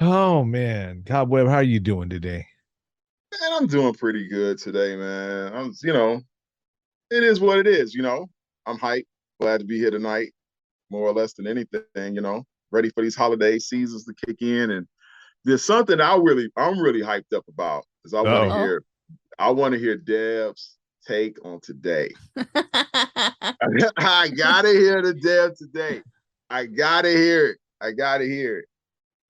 Oh man, Cob Web, how are you doing today? Man, I'm doing pretty good today, man. It is what it is, I'm hyped, glad to be here tonight, more or less than anything, ready for these holiday seasons to kick in. And there's something I'm really hyped up about because Oh, Oh. I want to hear Deb's take on today. I gotta hear the Deb today. I gotta hear it. I gotta hear it.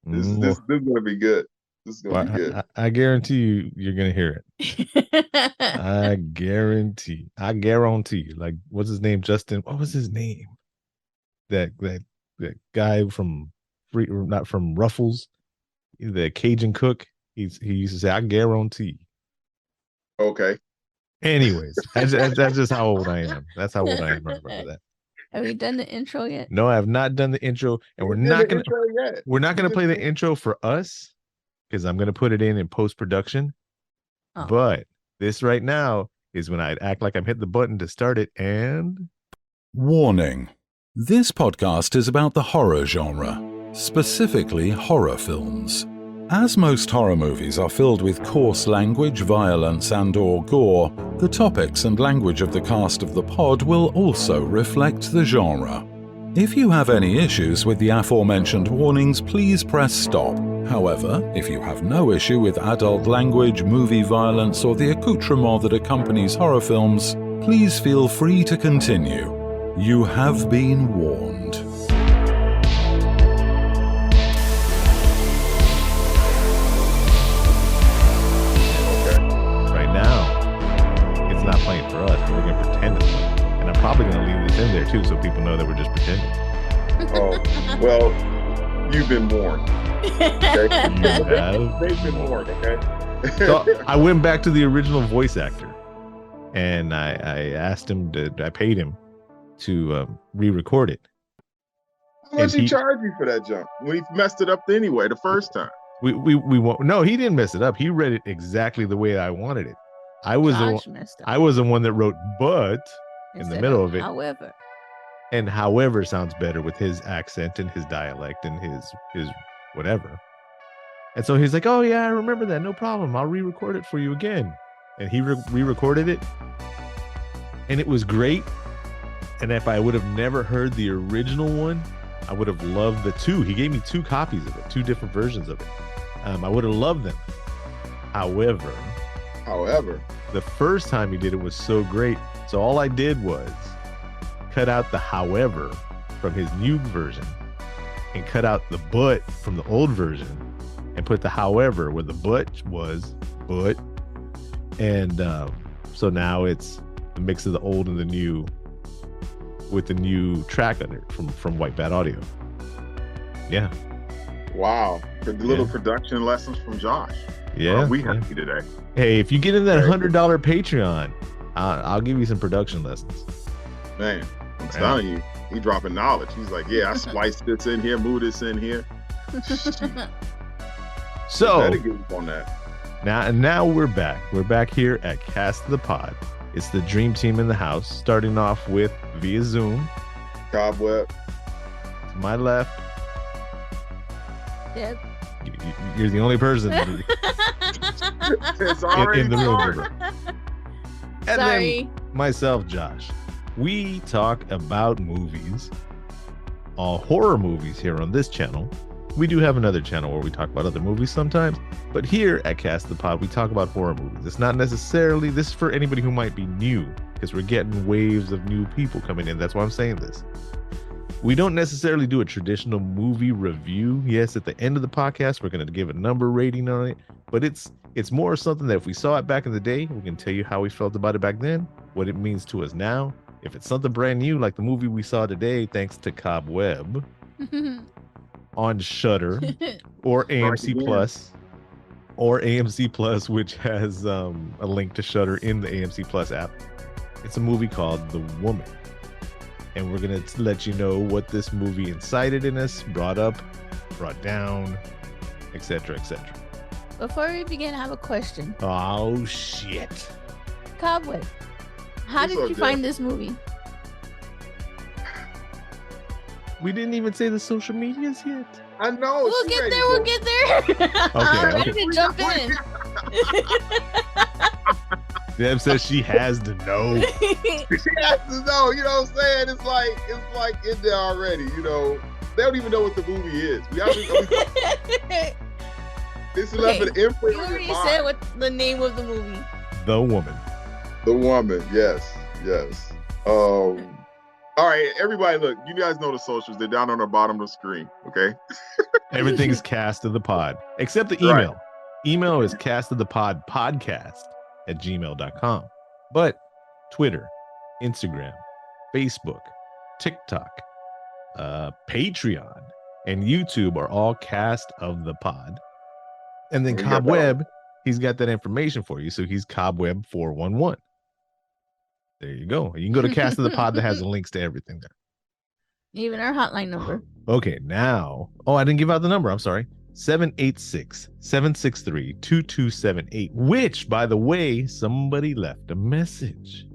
This is gonna be good. This is gonna be well, good. I guarantee you're gonna hear it. I guarantee you. Like, what's his name? Justin. What was his name? That guy from not from Ruffles, the Cajun cook. He used to say, "I guarantee." Okay. Anyways, that's just how old I am. That's how old I am. I remember that. Have you done the intro yet? No, I have not done the intro, and we're not gonna play the intro for us because I'm gonna put it in post production. Oh. But this right now is when I'd act like I'm hitting the button to start it. And warning: this podcast is about the horror genre, specifically horror films. As most horror movies are filled with coarse language, violence, and/or gore, the topics and language of the cast of the pod will also reflect the genre. If you have any issues with the aforementioned warnings, please press stop. However, if you have no issue with adult language, movie violence, or the accoutrement that accompanies horror films, please feel free to continue. You have been warned. not playing for us, but we're gonna pretend it's playing. And I'm probably gonna leave this in there too, so people know that we're just pretending. Oh, well, you've been warned. Okay? They've been warned. Okay. So I went back to the original voice actor, and I asked him I paid him to re-record it. How much he charged you for that jump when he messed it up anyway the first time? We won't. No, he didn't mess it up. He read it exactly the way I wanted it. I was the one that wrote "but" in the middle of it. However sounds better with his accent and his dialect and his whatever. And so he's like, "Oh yeah, I remember that. No problem. I'll re-record it for you again." And he re-recorded it, and it was great. And if I would have never heard the original one, I would have loved the two. He gave me 2 copies of it, 2 different versions of it. I would have loved them. However, the first time he did it was so great. So all I did was cut out the however from his new version and cut out the but from the old version and put the however where the but was but. And so now it's a mix of the old and the new with the new track on it from White Bat Audio. Yeah. Wow. The little production lessons from Josh. Yeah. We happy today. Hey, if you get in that $100 Patreon, I'll give you some production lessons. Man, I'm telling you, he dropping knowledge. He's like, yeah, I spliced this in here, move this in here. So on that. Now we're back. We're back here at Cast the Pod. It's the dream team in the house, starting off with via Zoom. Cob Web. To my left. Deb. You're the only person in the room. And then myself, Josh. We talk about movies, all horror movies here on this channel. We do have another channel where we talk about other movies sometimes, but here at Cast the Pod, we talk about horror movies. It's not necessarily, this is for anybody who might be new, because we're getting waves of new people coming in. That's why I'm saying this. We don't necessarily do a traditional movie review. Yes, at the end of the podcast, we're going to give a number rating on it, but it's more something that if we saw it back in the day, we can tell you how we felt about it back then, what it means to us now. If it's something brand new, like the movie we saw today, thanks to Cob Web, on Shudder or AMC Plus, which has a link to Shudder in the AMC Plus app. It's a movie called The Woman. And we're going to let you know what this movie incited in us, brought up, brought down, etc., etc. Before we begin, I have a question. Oh, shit. Cob Web, how did you find this movie? We didn't even say the social medias yet. I know. We'll get there. I'm ready to jump in. Deb says she has to know. She has to know. You know what I'm saying? It's like in there already. You know, they don't even know what the movie is. This is left an imprint. You already said what the name of the movie. The Woman. The Woman. Yes. All right, everybody, look. You guys know the socials. They're down on the bottom of the screen. Okay. Everything's Cast of the Pod, except the email. Right. Email is castofthepodpodcast@gmail.com. But Twitter, Instagram, Facebook, TikTok, Patreon, and YouTube are all Cast of the Pod. And then Cob Web, he's got that information for you. So he's Cob Web 411. There you go. You can go to Cast of the Pod that has the links to everything there. Even our hotline number. Okay, now. Oh, I didn't give out the number. I'm sorry. 786-763-2278, which, by the way, somebody left a message.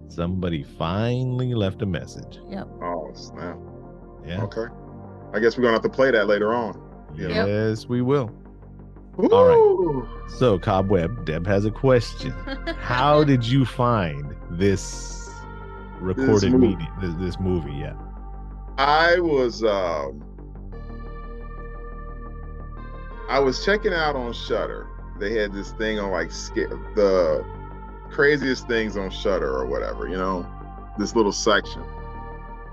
Somebody finally left a message. Yep. Oh, snap. Yeah. Okay. I guess we're going to have to play that later on. Yes, we will. Ooh. All right. So, Cob Web, Deb has a question. How did you find this recorded media, this movie? Yeah. I was checking out on Shudder. They had this thing on like the craziest things on Shudder or whatever, you know, this little section.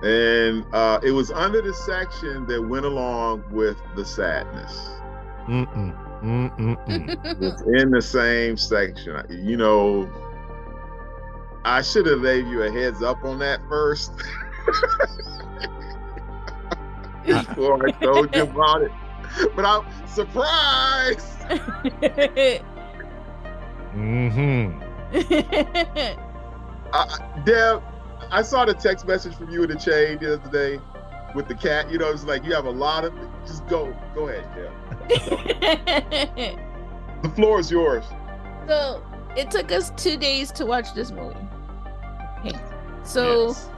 And it was under the section that went along with the sadness. It's in the same section. You know, I should have gave you a heads up on that first before I told you about it. But I'm surprised. Deb, I saw the text message from you in the chain the other day with the cat. You know, it's like you have a lot of. Just go ahead, Deb. The floor is yours. So it took us 2 days to watch this movie. Okay, so. Yes.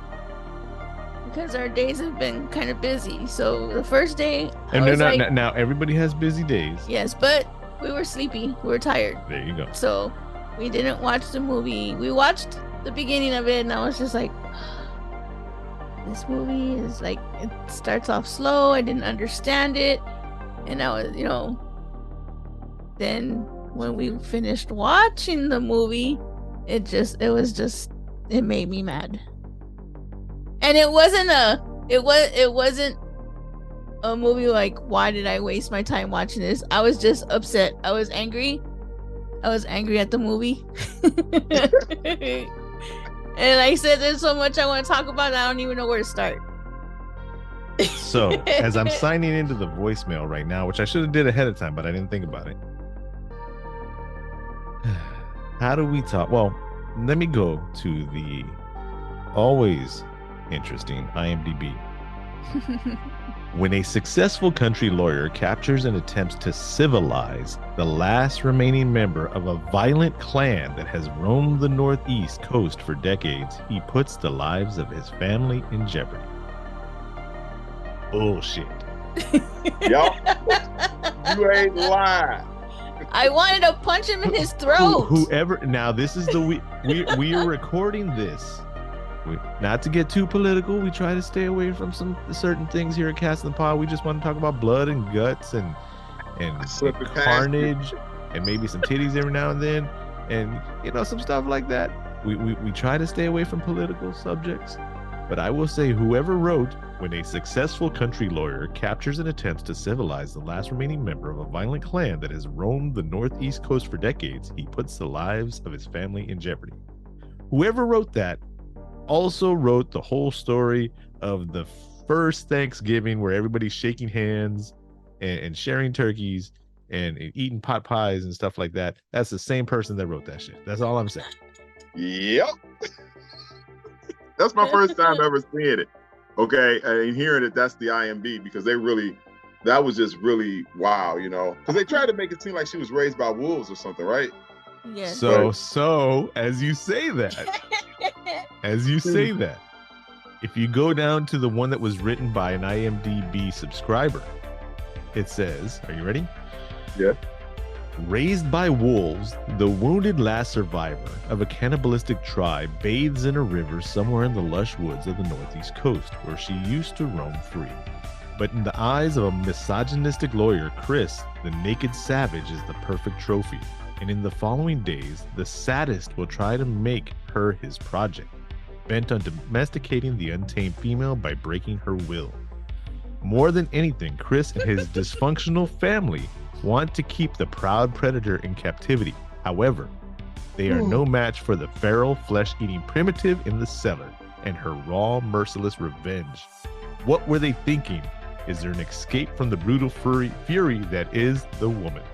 Because our days have been kind of busy. So the first day, now everybody has busy days. Yes, but we were sleepy. We were tired. There you go. So we didn't watch the movie. We watched the beginning of it, and I was just like, this movie is like, it starts off slow. I didn't understand it. And I was, you know, then when we finished watching the movie, it made me mad. And it wasn't a movie like, why did I waste my time watching this? I was just upset. I was angry at the movie. And like I said, there's so much I want to talk about, I don't even know where to start. So, as I'm signing into the voicemail right now, which I should have did ahead of time, but I didn't think about it. How do we talk? Well, let me go to the always interesting IMDb. When a successful country lawyer captures and attempts to civilize the last remaining member of a violent clan that has roamed the northeast coast for decades, he puts the lives of his family in jeopardy. Bullshit. Yup. You ain't lying. I wanted to punch him in his throat. Whoever. Now, this is we are recording this. Not to get too political, we try to stay away from some certain things here at Cast of the Pod. We just want to talk about blood and guts and carnage and maybe some titties every now and then, and you know, some stuff like that. We try to stay away from political subjects. But I will say, whoever wrote, when a successful country lawyer captures and attempts to civilize the last remaining member of a violent clan that has roamed the northeast coast for decades, he puts the lives of his family in jeopardy. Whoever wrote that also wrote the whole story of the first Thanksgiving, where everybody's shaking hands and sharing turkeys and eating pot pies and stuff like that. That's the same person that wrote that shit. That's all I'm saying. Yep. That's my first time ever seeing it. Okay, and hearing it, that's the IMDb, because that was just really wow, you know, because they tried to make it seem like she was raised by wolves or something, right? Yes. So as you say that, if you go down to the one that was written by an IMDb subscriber, It says, are you ready? Yeah. Raised by wolves, the wounded last survivor of a cannibalistic tribe bathes in a river somewhere in the lush woods of the northeast coast, where she used to roam free. But in the eyes of a misogynistic lawyer, Chris, the naked savage, is the perfect trophy. And in the following days, the sadist will try to make her his project, bent on domesticating the untamed female by breaking her will. More than anything, Chris and his dysfunctional family want to keep the proud predator in captivity. However, they are no match for the feral, flesh-eating primitive in the cellar and her raw, merciless revenge. What were they thinking? Is there an escape from the brutal fury that is the woman?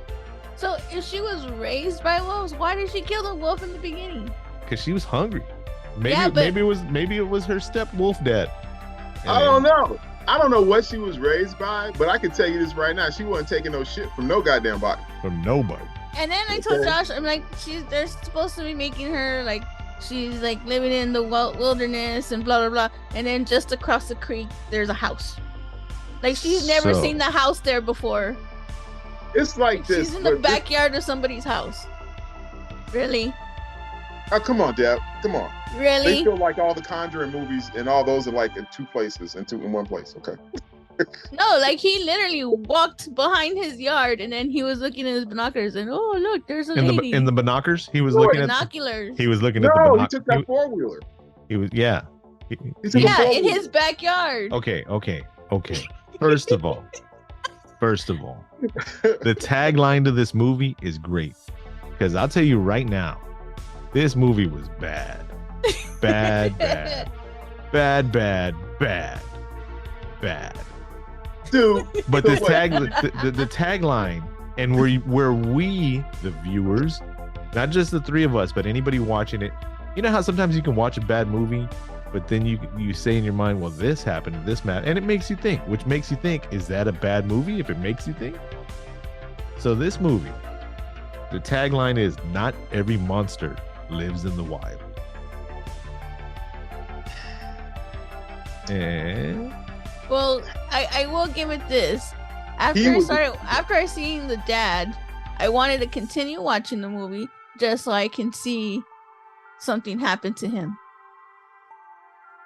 So if she was raised by wolves, why did she kill the wolf in the beginning? Because she was hungry. Maybe it was her step wolf dad. I don't know. I don't know what she was raised by, but I can tell you this right now: she wasn't taking no shit from no goddamn body. From nobody. And then I told Josh, I'm like, they're supposed to be making her like she's like living in the wilderness and blah blah blah. And then just across the creek, there's a house. Like she's never seen the house there before. It's like this. She's in the backyard of somebody's house. Really? Oh, come on, Deb. Come on. Really? They feel like all the Conjuring movies and all those are like in two places, in one place. Okay. No, like he literally walked behind his yard and then he was looking at his binoculars and oh look, there's a lady. In the binoculars, he was looking binoculars. He was looking at the binoculars. No, he took that 4-wheeler. He was in his backyard. Okay. First of all, the tagline to this movie is great because I'll tell you right now, this movie was bad. Bad. Dude, but the tagline, and where we, the viewers, not just the three of us, but anybody watching it, you know how sometimes you can watch a bad movie, but then you say in your mind, well, this happened, this mattered, and it makes you think. Which makes you think, is that a bad movie? If it makes you think. So this movie, the tagline is, not every monster lives in the wild. And well, I will give it this. After I seen the dad, I wanted to continue watching the movie just so I can see something happen to him.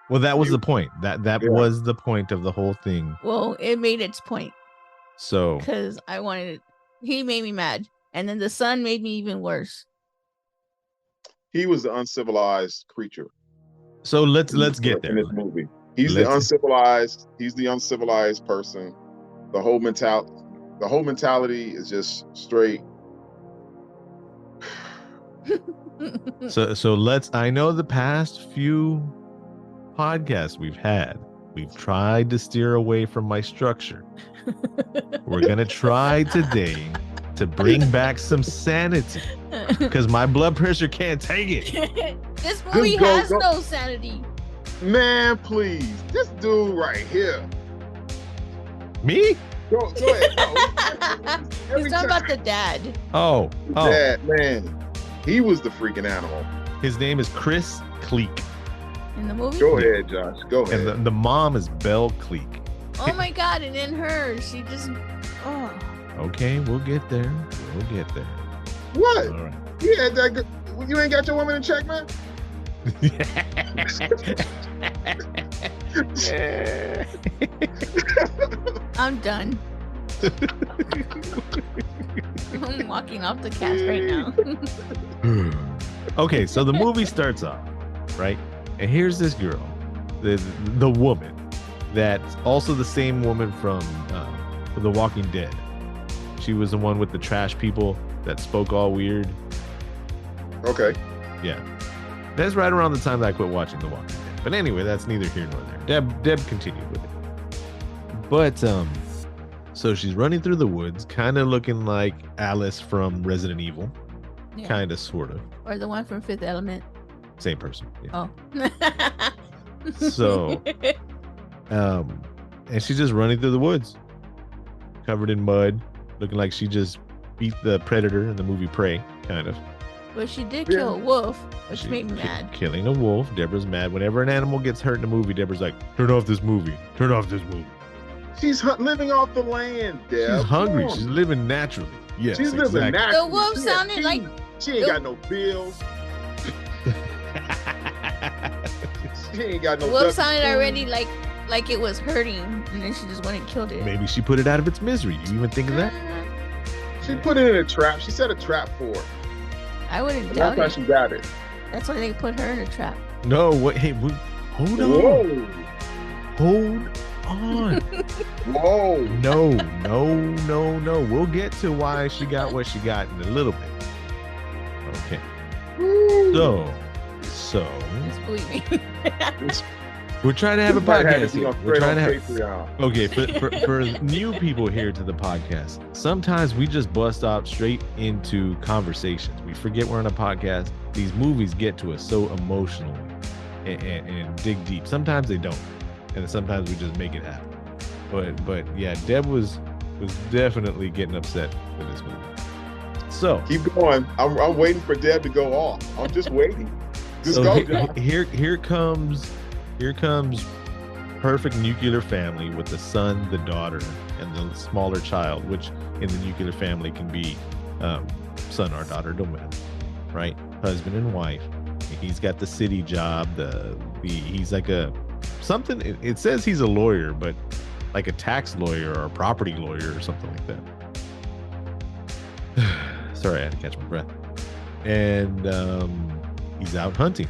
Well, that was the point. That was the point of the whole thing. Well, it made its point. So because I wanted it, he made me mad, and then the son made me even worse. He was the uncivilized creature. So let's get there in this movie. He's the uncivilized person. The whole mentality is just straight. So let's. I know the past few podcasts we've tried to steer away from my structure. We're gonna try today to bring back some sanity because my blood pressure can't take it. This movie has no sanity. Man, please, this dude right here. Me? Go ahead. He's talking about the dad. Oh, dad, man, he was the freaking animal. His name is Chris Cleek. In the movie? Go ahead, Josh. Go ahead. And the mom is Belle Cleek. Oh my God! And then she just. Oh. Okay, we'll get there. What? All right. Yeah, that good. You ain't got your woman in check, man. I'm done. I'm walking off the cast right now. Okay, so the movie starts off, right? And here's this girl, the woman, that's also the same woman from The Walking Dead. She was the one with the trash people that spoke all weird. Okay. Yeah. That's right around the time that I quit watching The Walking Dead. But anyway, that's neither here nor there. Deb continued with it. But so she's running through the woods, kind of looking like Alice from Resident Evil. Yeah. Kind of, sort of. Or the one from Fifth Element. Same person. Yeah. Oh. So, and she's just running through the woods, covered in mud, looking like she just beat the predator in the movie Prey, kind of. But she did kill a wolf, which made me mad. Killing a wolf. Deborah's mad. Whenever an animal gets hurt in a movie, Deborah's like, turn off this movie. Turn off this movie. She's living off the land, Deb. She's hungry. She's living naturally. Yes, she's living naturally. The wolf sounded like she ain't got no bills. She ain't got no. The wolf sounded already like it was hurting, and then she just went and killed it. Maybe she put it out of its misery. You even think of that? She put it in a trap. She set a trap for her. I wouldn't doubt That's it. why she got it. That's why they put her in a trap. No, what? Hey, hold on. Whoa. Hold on. Whoa. No. We'll get to why she got what she got in a little bit. Okay. So. Just believe me. We're trying to have a podcast here. We're trying to have. Patreon. Okay, for new people here to the podcast, sometimes we just bust off straight into conversations. We forget we're on a podcast. These movies get to us so emotionally and dig deep. Sometimes they don't, and sometimes we just make it happen. But yeah, Deb was definitely getting upset with this movie. So keep going. I'm waiting for Deb to go off. I'm just waiting. Just go. Here comes perfect nuclear family with the son, the daughter, and the smaller child, which in the nuclear family can be son or daughter, don't matter, right? Husband and wife. He's got the city job. He's like something. It says he's a lawyer, but like a tax lawyer or a property lawyer or something like that. Sorry, I had to catch my breath. And he's out hunting.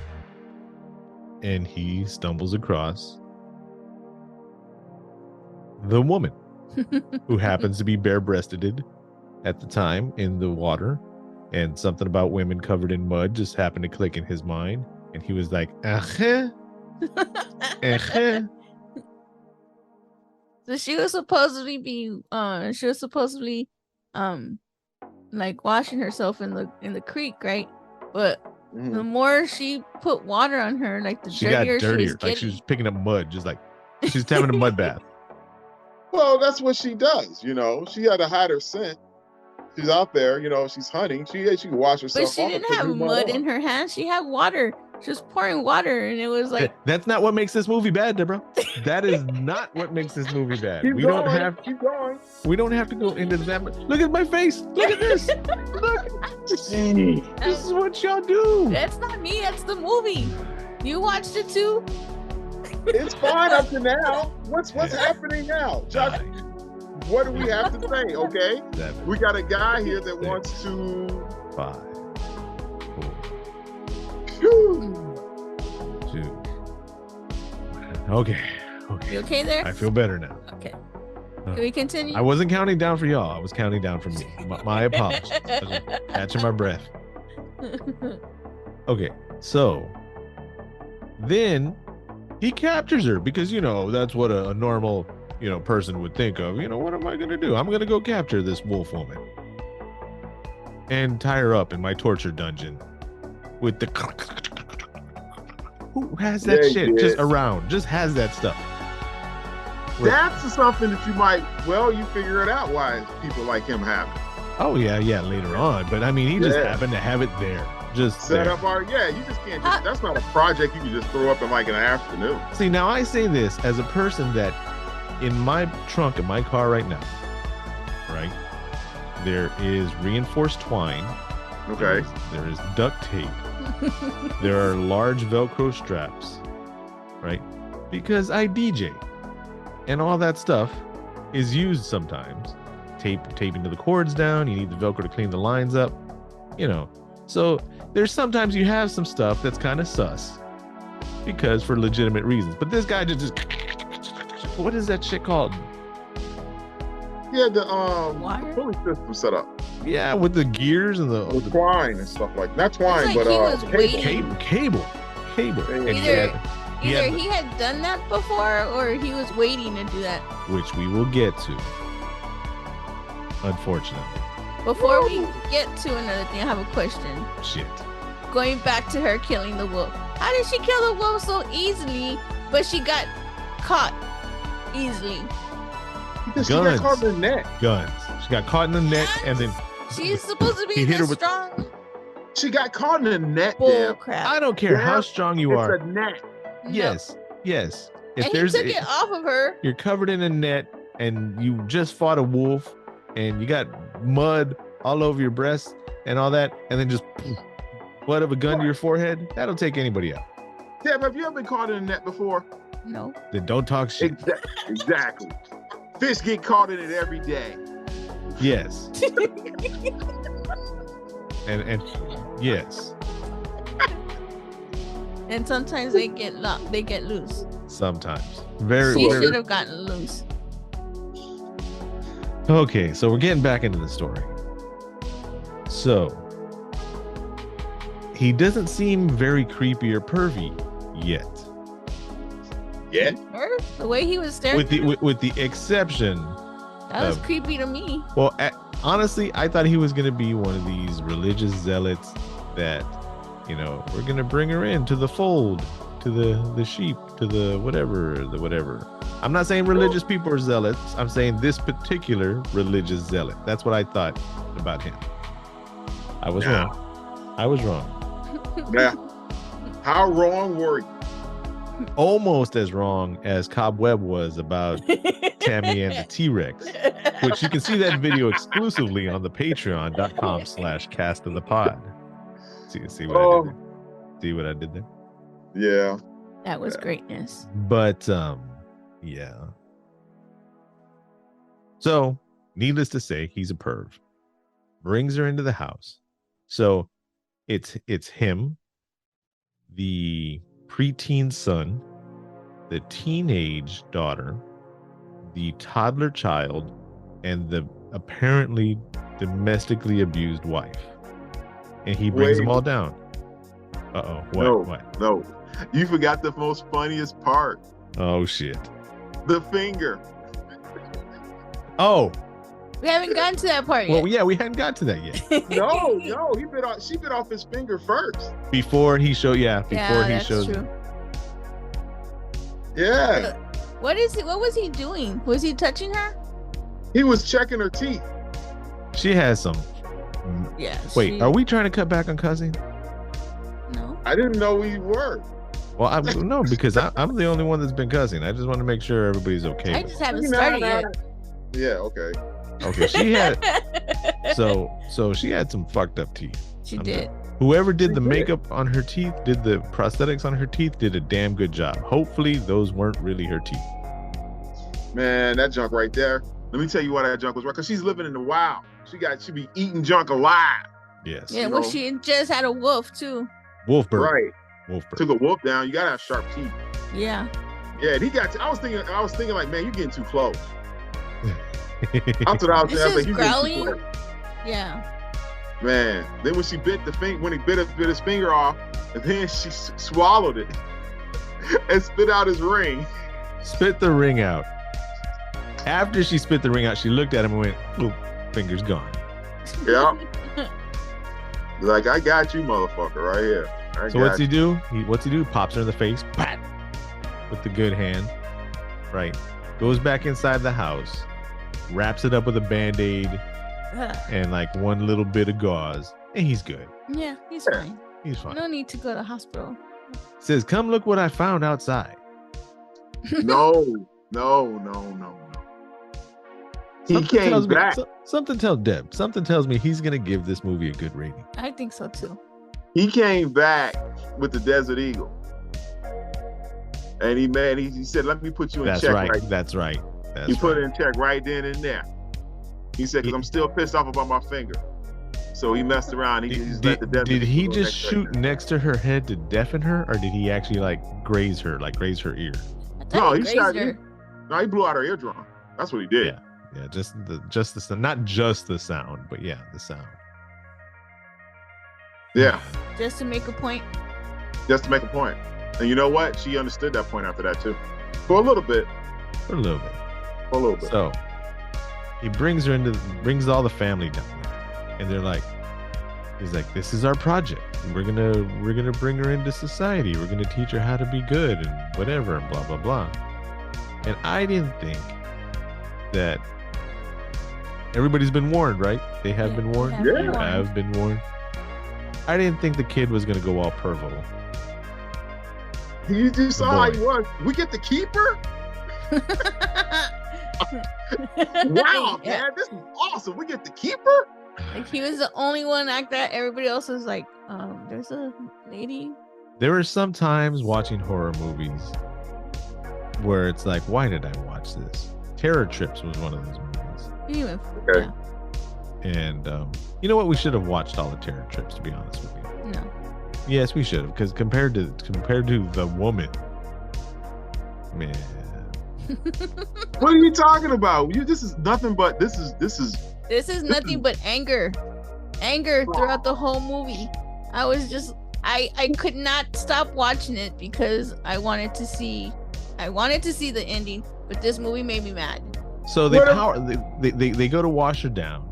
And he stumbles across the woman who happens to be bare-breasted at the time in the water, and something about women covered in mud just happened to click in his mind, and he was like, So she was supposedly like washing herself in the creek, right? But the more she put water on her, like the she got dirtier. she was like she was picking up mud, just like she's having a mud bath. Well, that's what she does. She had to hide her scent. She's out there. She's hunting. She can wash herself. But she didn't have mud in her hands. She had water. She was pouring water, and it was like that's not what makes this movie bad, Deborah. That is not what makes this movie bad. Keep going. We don't have to go into that. Look at my face. Look at this. Look. This is what y'all do. That's not me. That's the movie. You watched it too. It's fine up to now. What's happening now, Josh? What do we have to say? Okay, 7, we got a guy here that wants to 5, 4, 2. Okay. You okay there? I feel better now. Okay. Can we continue? I wasn't counting down for y'all. I was counting down for me. My apologies. I was catching my breath. Okay, so then he captures her because that's what a normal person would think of. What am I gonna do? I'm gonna go capture this wolf woman and tie her up in my torture dungeon with the who has that shit just around, just has that stuff. That's something that you figure it out why people like him have it. Oh yeah, later on, but I mean he just happened to have it there, just set there. up you just can't that's not a project you can just throw up in like an afternoon. See, now I say this as a person that in my trunk in my car right now, right, there is reinforced twine. Okay. There is duct tape. There are large Velcro straps, right? Because I DJ, and all that stuff is used sometimes. Taping to the cords down. You need the Velcro to clean the lines up. So there's sometimes you have some stuff that's kind of sus, because for legitimate reasons. But this guy just what is that shit called? Yeah, the pulley system set up. Yeah, with the gears and the twine and stuff like not twine, but cable. Either he had done that before, or he was waiting to do that, which we will get to. Unfortunately. Before we get to another thing, I have a question. Shit. Going back to her killing the wolf. How did she kill the wolf so easily, but she got caught easily? Because she got caught in the net. Guns. She got caught in the net, and then she's supposed to be this strong. She got caught in the net. Bull crap. I don't care how strong you are. It's a net. Yes. If and he took it off of her. You're covered in a net. and you just fought a wolf and you got mud all over your breast and all that, and then just blood of a gun to your forehead, that'll take anybody out. Deb, have you ever been caught in a net before? No. Then don't talk shit. Exactly. Fish get caught in it every day. Yes. and yes. And sometimes they get loose. Sometimes. She should have gotten loose. Okay, so we're getting back into the story. So he doesn't seem very creepy or pervy yet. Yeah. The way he was staring. With the exception. That was creepy to me. Well, honestly, I thought he was going to be one of these religious zealots that, we're going to bring her into the fold, to the sheep, to the whatever. I'm not saying religious people are zealots. I'm saying this particular religious zealot. That's what I thought about him. I was wrong. Yeah. How wrong were you? Almost as wrong as Cob Web was about Tammy and the T-Rex, which you can see that video exclusively on the patreon.com/castofthepod. See what I did there? See what I did there? Yeah. That was greatness. But yeah. So, needless to say, he's a perv. Brings her into the house. So, it's him, the preteen son, the teenage daughter, the toddler child, and the apparently domestically abused wife. And he brings them all down. Uh-oh. What? No. You forgot the most funniest part. Oh, shit. The finger. Oh. We haven't gotten to that part yet. Well, yeah, we hadn't got to that yet. No. She bit off his finger first. Before he showed, that's true. Yeah. What was he doing? Was he touching her? He was checking her teeth. She has some. Yeah. Wait, are we trying to cut back on cussing? No. I didn't know we were. Well, no, because I'm the only one that's been cussing. I just want to make sure everybody's okay. I just haven't started yet. Yeah, okay. Okay, she had so she had some fucked up teeth. She did. Whoever did the makeup on her teeth, did the prosthetics on her teeth, did a damn good job. Hopefully those weren't really her teeth. Man, that junk right there. Let me tell you why that junk was right. Because she's living in the wild. She be eating junk alive. Yes. Yeah, well, she just had a wolf too. Wolf bird. Right. Wolf bird. Took a wolf down. You gotta have sharp teeth. Yeah. Yeah, and he got. I was thinking like, man, you're getting too close. That's what I was saying. Like, growling. Yeah. Man, then when she bit when he bit his finger off, and then she swallowed it and spit out his ring. Spit the ring out. After she spit the ring out, she looked at him and went, "Oop, finger's gone." Yeah. Like, I got you, motherfucker, right here. So what's he do? Pops her in the face, pat, with the good hand. Right. Goes back inside the house, wraps it up with a Band-Aid and like one little bit of gauze, and he's good. Yeah, he's fine. He's fine. No need to go to the hospital. Says, "Come look what I found outside." No. He came back. Something tells Deb. Something tells me he's gonna give this movie a good rating. I think so too. He came back with the Desert Eagle, and he said, "Let me put you in check." That's right. He put it in check right then and there. He said, "Because I'm still pissed off about my finger." So he messed around. Did he just shoot next to her head to deafen her, or did he actually graze her ear? No, he blew out her eardrum. That's what he did. Yeah, just the sound, not just the sound, but yeah, the sound. Yeah. Just to make a point. And you know what? She understood that point after that too. For a little bit. So he brings all the family down there, and he's like, "This is our project. We're gonna bring her into society. We're gonna teach her how to be good and whatever and blah blah blah." And I didn't think that everybody's been warned, right? They have been warned. I've been warned. I didn't think the kid was gonna go all pervo. You just saw how he was. We get to keep her. Wow, Yeah. man, this is awesome. We get to keep her. Like he was the only one like that. Everybody else was like, there's a lady. There are some times watching horror movies where it's like, why did I watch this? Terror Trips was one of those movies. Okay. Yeah. And you know what? We should have watched all the Terror Trips, to be honest with you. No. Yes, we should have, because compared to The Woman, man. What are you talking about? This is nothing but this is nothing but anger throughout the whole movie. I could not stop watching it because I wanted to see the ending, but this movie made me mad. So they go to wash her down,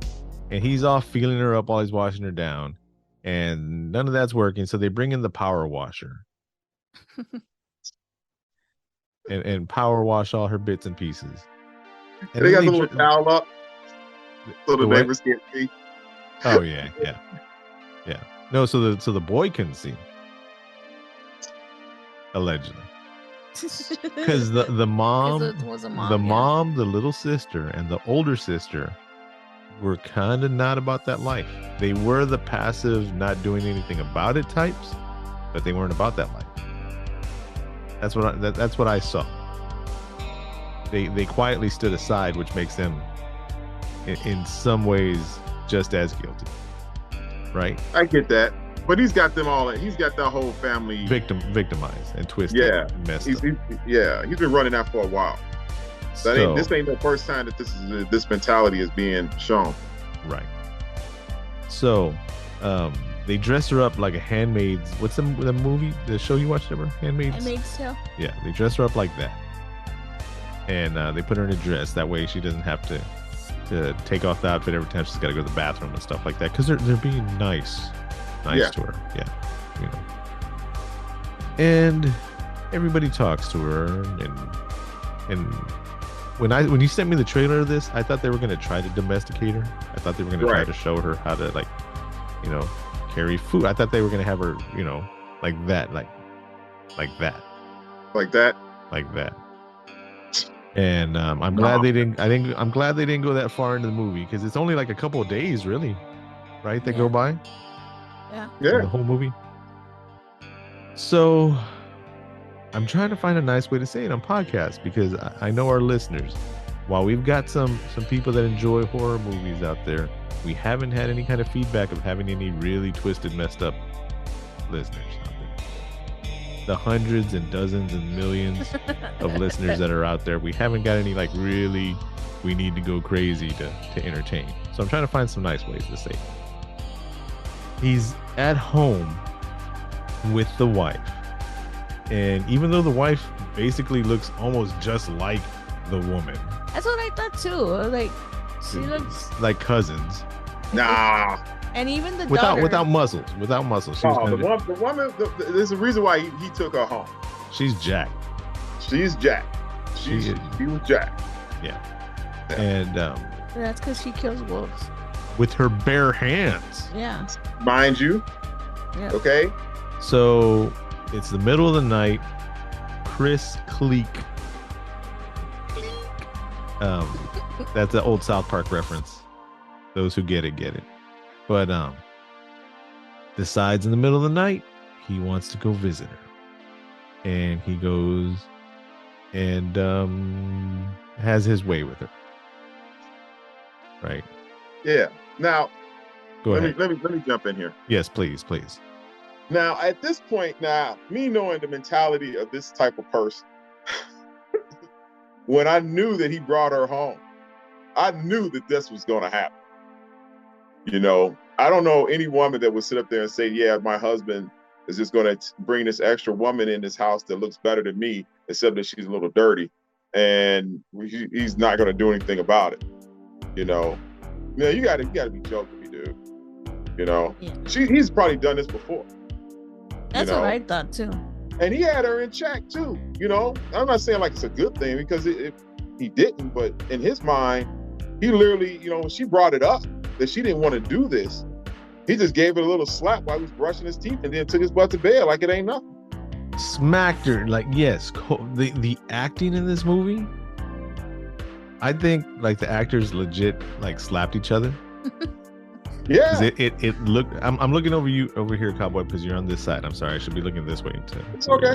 and he's off feeling her up while he's washing her down, and none of that's working. So they bring in the power washer and power wash all her bits and pieces. And they got the little towel up so the neighbors can't see. Oh yeah. No, so the boy can see, allegedly, because the mom, the little sister, and the older sister were kind of not about that life. They were the passive, not doing anything about it types, but they weren't about that life. That's what I saw. They quietly stood aside, which makes them, in some ways, just as guilty. Right? I get that, but he's got them all. He's got that whole family victimized and twisted. Yeah, and messed he's been running that for a while. This ain't the first time that this mentality is being shown. Right. So, they dress her up like a handmaid's. What's the movie, the show you watched ever? Handmaid's Tale. Yeah, they dress her up like that, and they put her in a dress. That way, she doesn't have to take off the outfit every time she's got to go to the bathroom and stuff like that, because they're being nice to her. Yeah, you know. And everybody talks to her, and when you sent me the trailer of this, I thought they were going to try to domesticate her. I thought they were going to try to show her how to, like, you know, carry food. I thought they were going to have her, you know, like that. And I'm glad they didn't. I'm glad they didn't go that far into the movie, because it's only like a couple of days, really, right? That go by. Yeah. The whole movie. So I'm trying to find a nice way to say it on podcast, because I know our listeners, while we've got some people that enjoy horror movies out there, we haven't had any kind of feedback of having any really twisted, messed up listeners out there. The hundreds and dozens and millions of listeners that are out there, we haven't got any like really, we need to go crazy to entertain. So I'm trying to find some nice ways to say it. He's at home with the wife, and even though the wife basically looks almost just like the woman, that's what I thought too. Like, she looks like cousins. Nah. And even the daughter, without muscles. The woman. There's a reason why he took her home. She's jacked. She's jacked. She was jacked. Yeah. And that's because she kills wolves with her bare hands. Yeah. Mind you. Yeah. Okay. So it's the middle of the night. Chris Cleek. That's an old South Park reference. Those who get it, get it. But decides in the middle of the night he wants to go visit her, and he goes and has his way with her. Right. Yeah. Now, go ahead. Let me jump in here. Yes, please. Now, at this point, me knowing the mentality of this type of person, when I knew that he brought her home, I knew that this was going to happen. You know, I don't know any woman that would sit up there and say, yeah, my husband is just going to bring this extra woman in this house that looks better than me, except that she's a little dirty, and he's not going to do anything about it. You know, man, you got to be joking me, dude. You know, he's probably done this before. That's what I thought too. And he had her in check too. You know, I'm not saying like it's a good thing, because he didn't, but in his mind, he literally, you know, when she brought it up that she didn't want to do this, he just gave it a little slap while he was brushing his teeth, and then took his butt to bed like it ain't nothing. Smacked her. Like, yes, the acting in this movie, I think like the actors legit like slapped each other. Yeah. It looked. I'm looking over here, Cob Web, because you're on this side. I'm sorry. I should be looking this way too. It's okay.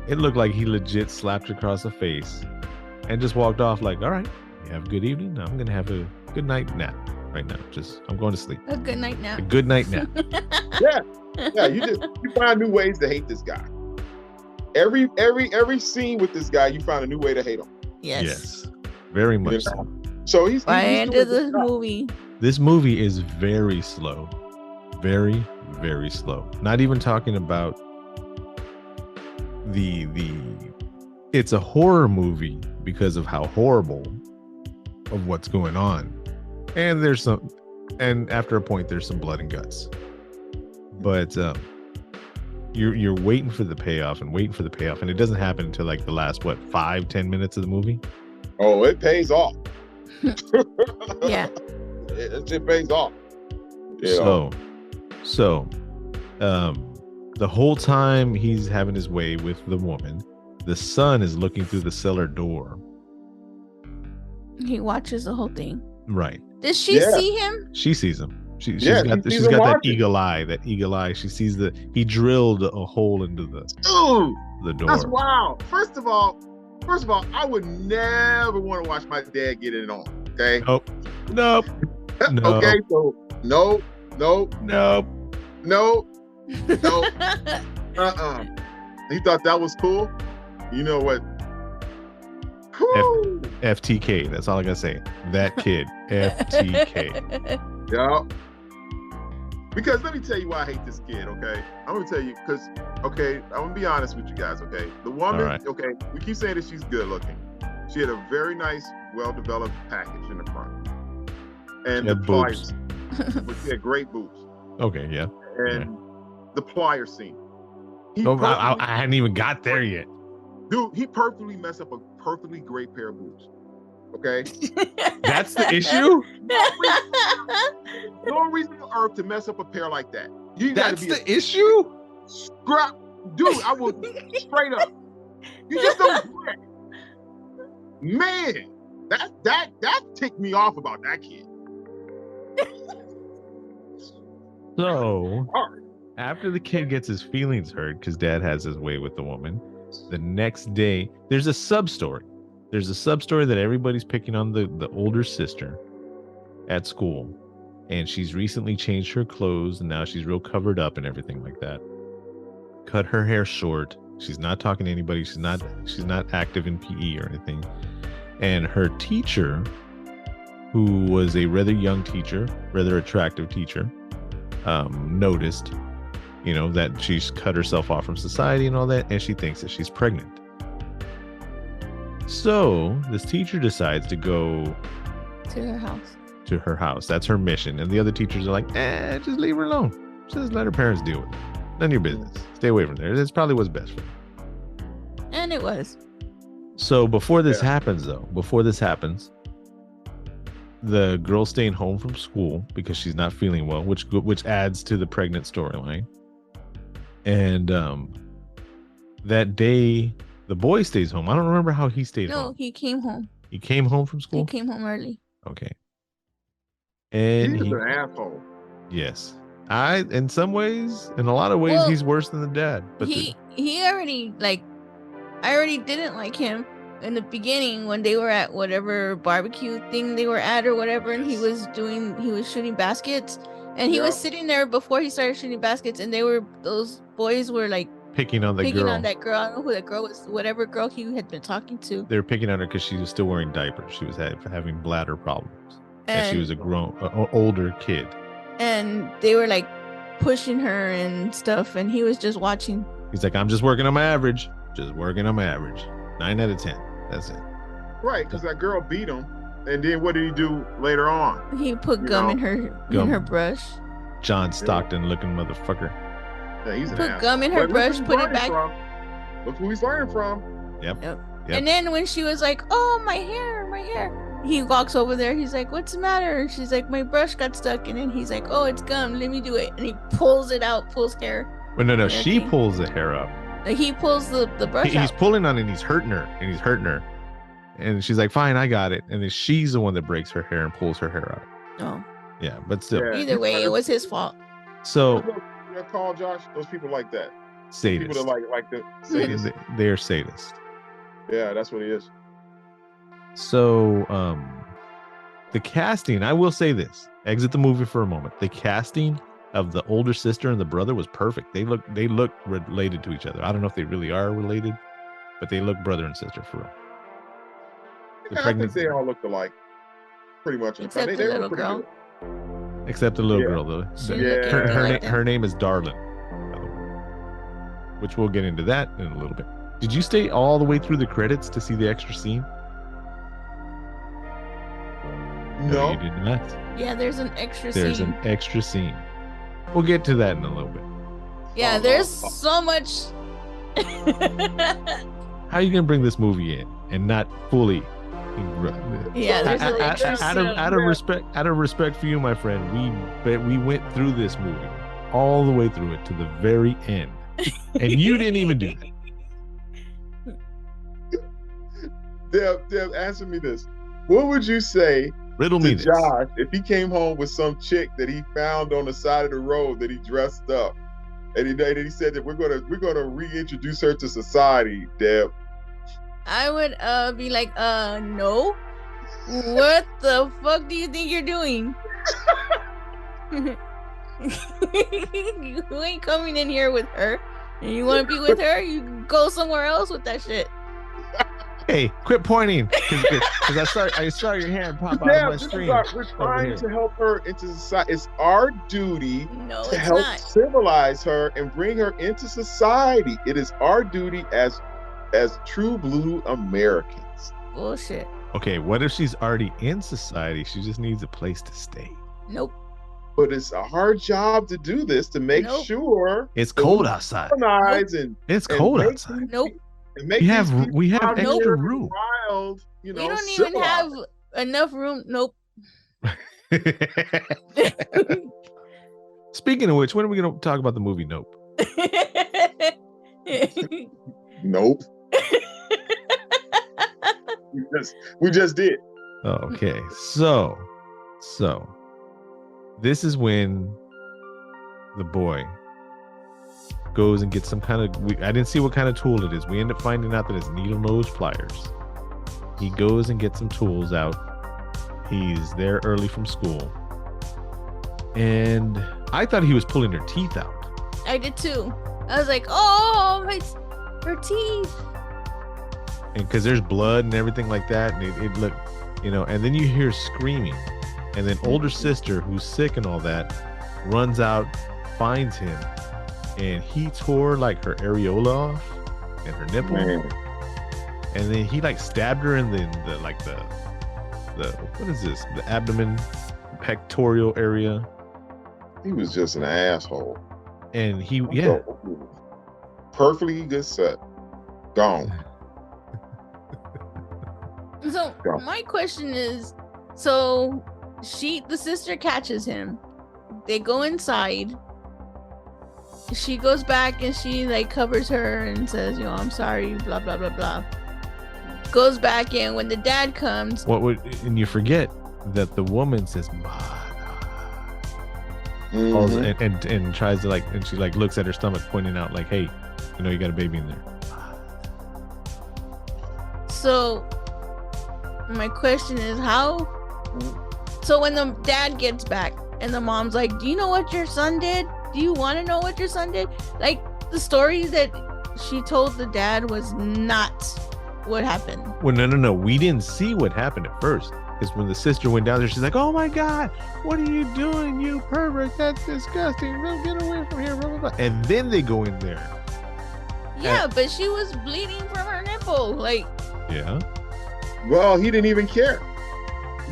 It looked like he legit slapped her across the face and just walked off like, all right, you have a good evening. I'm gonna have a good night nap right now. I'm going to sleep. A good night nap. A good night nap. Yeah. You find new ways to hate this guy. Every scene with this guy, you find a new way to hate him. Yes. Very much so. So he's by the end of the movie. This movie is very slow. Very, very slow. Not even talking about it's a horror movie because of how horrible of what's going on. And after a point there's some blood and guts. But you're waiting for the payoff and it doesn't happen until like the last 5-10 minutes of the movie. Oh, it pays off. Yeah. It pays off. So the whole time he's having his way with the woman, the son is looking through the cellar door. He watches the whole thing. Right. Does she see him? She sees him. She's got that eagle eye. She sees he drilled a hole into the door. That's wild. First of all, I would never want to watch my dad get it on. Okay. Nope. Okay. So nope. He thought that was cool. You know what? FTK. That's all I gotta say. That kid. FTK. Yeah. Because let me tell you why I hate this kid, okay? I'm gonna tell you because, okay, I'm gonna be honest with you guys, okay? The woman, okay, we keep saying that she's good looking. She had a very nice, well-developed package in the front. And the pliers. She had great boobs. Okay, yeah. And the plier scene. I hadn't even got there yet. Dude, he perfectly messed up a perfectly great pair of boobs. Okay? That's the issue? No reason on earth to mess up a pair like that. That's the issue? Scrap. Dude, I will straight up. You just don't do it. Man, that ticked me off about that kid. So, after the kid gets his feelings hurt because dad has his way with the woman, the next day, there's a sub-story. There's a sub-story that everybody's picking on the older sister at school. And she's recently changed her clothes and now she's real covered up and everything like that. Cut her hair short. She's not talking to anybody. She's not active in PE or anything. And her teacher, who was a rather young teacher, rather attractive teacher, noticed, that she's cut herself off from society and all that, and she thinks that she's pregnant. So this teacher decides to go to her house. That's her mission. And the other teachers are like, just leave her alone. Just let her parents deal with it. None of your business. Stay away from there. That's probably what's best for her. And it was. So before this happens, the girl's staying home from school because she's not feeling well, which adds to the pregnant storyline. And that day, the boy stays home. I don't remember how he stayed home. No, he came home. He came home from school? He came home early. Okay. And he's an asshole. Yes. In some ways, in a lot of ways, he's worse than the dad. But I already didn't like him in the beginning when they were at whatever barbecue thing they were at or whatever, and he was shooting baskets, and he was sitting there before he started shooting baskets, and those boys were like picking on that girl. I don't know who that girl was, whatever girl he had been talking to. They were picking on her because she was still wearing diapers. She was having bladder problems, and she was older kid. And they were like pushing her and stuff, and he was just watching. He's like, I'm just working on my average. 9 out of 10. That's it. Right, because that girl beat him, and then what did he do later on? He put gum in her brush. John Stockton looking motherfucker. Yeah, he's put gum in her brush, put it back. Look who he's learning from. Yep. And then when she was like, "Oh, my hair," he walks over there. He's like, "What's the matter?" She's like, "My brush got stuck." And then he's like, "Oh, it's gum. Let me do it." And he pulls it out, pulls hair. Well, no, she pulls the hair up. He pulls the brush out. He's pulling on it and he's hurting her. and she's like, fine, I got it. And then she's the one that breaks her hair and pulls her hair out. Oh. Yeah, but still. Yeah. Either way, it was his fault. So they're called, Josh? Those people like that. Sadists. People that like the sadists. They're sadists. Yeah, that's what he is. So the casting, I will say this. Exit the movie for a moment. The casting of the older sister and the brother was perfect. They look related to each other. I don't know if they really are related, but they look brother and sister for real. I think they all looked alike, pretty much. Except the little girl. Except the little girl, though. Her name is Darlin, by the way, which we'll get into that in a little bit. Did you stay all the way through the credits to see the extra scene? No, you did not. Yeah, there's an extra scene. There's an extra scene. We'll get to that in a little bit. Yeah, there's so much. How are you gonna bring this movie in and not fully? Yeah, there's an extra scene. Out of respect for you, my friend, we went through this movie all the way through it to the very end, and you didn't even do that. Deb, answer me this: what would you say? Riddle me to Josh, if he came home with some chick that he found on the side of the road that he dressed up, and he said that we're gonna reintroduce her to society, Deb. I would be like, no. What the fuck do you think you're doing? You ain't coming in here with her. And you want to be with her? You can go somewhere else with that shit. Hey, quit pointing, because I saw your hand pop out of my screen. We're trying to help her into society. It's our duty to help civilize her and bring her into society. It is our duty as true blue Americans. Bullshit. Okay, what if she's already in society? She just needs a place to stay. Nope. But it's a hard job to do this, to make sure it's cold outside. It's cold outside. Nope. We have extra room. Wild, we don't even have enough room. Nope. Speaking of which, when are we going to talk about the movie Nope? Nope. we just did. Okay, so this is when the boy goes and gets some kind of, I didn't see what kind of tool it is. We end up finding out that it's needle nose pliers. He goes and gets some tools out. He's there early from school, and I thought he was pulling her teeth out. I did too. I was like, oh, her teeth. And because there's blood and everything like that, and it looked, and then you hear screaming, and then older sister who's sick and all that runs out, finds him, and he tore like her areola off and her nipple. Man. And then he like stabbed her in the what is this? The abdomen, pectoral area. He was just an asshole. And he perfectly good set. Gone. So my question is, so the sister catches him. They go inside. She goes back and she like covers her and says, I'm sorry, blah blah blah blah. Goes back in. When the dad comes, and you forget that the woman says, and tries to and she looks at her stomach, pointing out hey, you got a baby in there. So my question is, how? So when the dad gets back and the mom's like, do you know what your son did? Do you want to know what your son did? Like, the story that she told the dad was not what happened. Well, no. We didn't see what happened at first. Because when the sister went down there, she's like, oh my God, what are you doing, you pervert? That's disgusting. Get away from here, blah, blah, blah. And then they go in there. Yeah, but she was bleeding from her nipple. Yeah. Well, he didn't even care.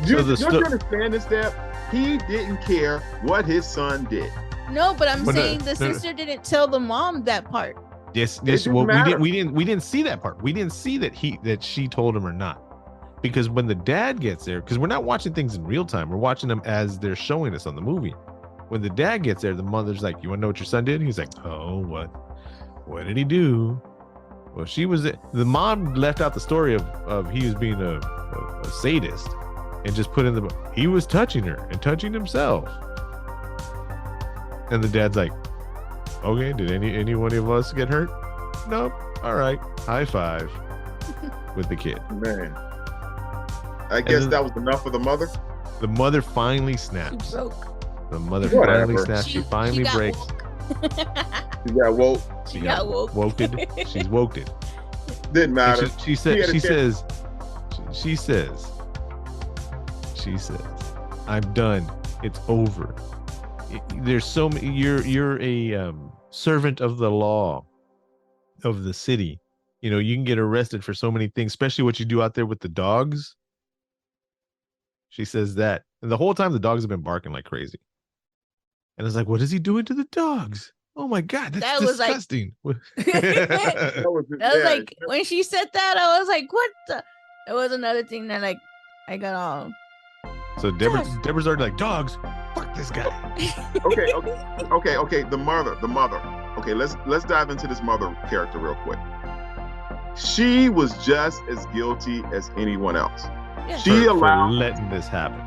Don't you understand this, Deb? He didn't care what his son did. No, but I'm saying the sister didn't tell the mom that part. Yes. Well, we didn't see that part. We didn't see that she told him or not. Because when the dad gets there, because we're not watching things in real time, we're watching them as they're showing us on the movie. When the dad gets there, the mother's like, you want to know what your son did? He's like, oh, what did he do? Well, the mom left out the story of he was being a sadist and just put in he was touching her and touching himself. And the dad's like, okay, did any one of us get hurt? Nope. All right. High five with the kid. Man. I guess that was enough for the mother. The mother finally snaps. She broke. The mother finally snaps. She finally breaks. She got woke. She got woke. Woked. She's woked it. Didn't matter. She says, I'm done. It's over. There's so many. You're a servant of the law of the city. You know, you can get arrested for so many things, especially what you do out there with the dogs. She says that. And the whole time the dogs have been barking like crazy. And it's like, what is he doing to the dogs? Oh my God, that's disgusting. That was like, when she said that, I was like, what the? It was another thing that like, I got all. So Deborah's already like, dogs, fuck this guy. Okay. The mother. Okay, let's dive into this mother character real quick. She was just as guilty as anyone else. Yeah. She allowed for letting this happen.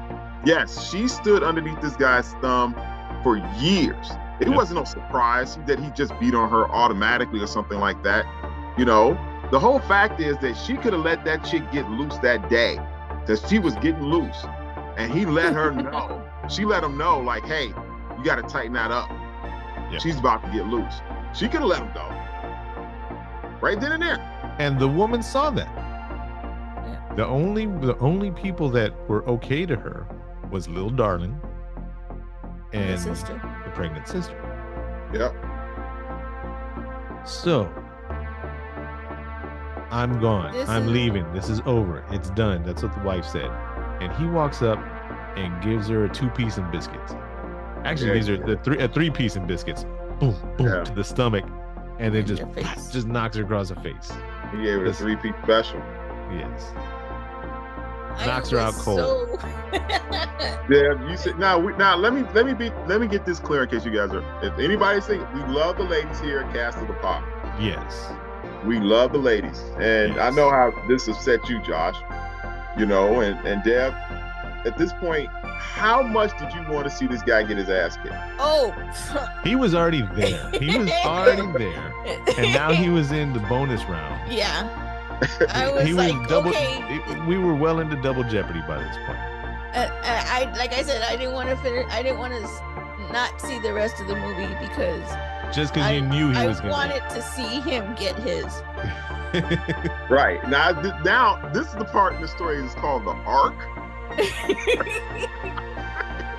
Yes, she stood underneath this guy's thumb for years. It wasn't no surprise that he just beat on her automatically or something like that. You know, the whole fact is that she could have let that chick get loose that day, because she was getting loose, and he let her know. She let him know, like, hey, you got to tighten that up. Yeah. She's about to get loose. She could have let him go right then and there. And the woman saw that. Yeah. The only people that were okay to her was Lil Darling and the pregnant sister. Yep. So I'm gone. I'm leaving. This is over. It's done. That's what the wife said. And he walks up and gives her a 2-piece and biscuits. Actually, these are a 3-piece and biscuits. Boom, boom, to the stomach, and then just knocks her across the face. He gave her a 3-piece special. Yes. Knocks her out cold. Yeah, you said now. Let me get this clear in case you guys are. If anybody's thinking, we love the ladies here at Cast of the Pod. Yes, we love the ladies, and I know how this upset you, Josh. You know, and Deb. At this point, how much did you want to see this guy get his ass kicked? Oh, he was already there. He was already there, and now he was in the bonus round. Yeah. I was okay. We were well into double jeopardy by this point. Like I said, I didn't want to not see the rest of the movie because you knew he was going to. I wanted to see him get his. Right now, this is the part in the story that's called the arc.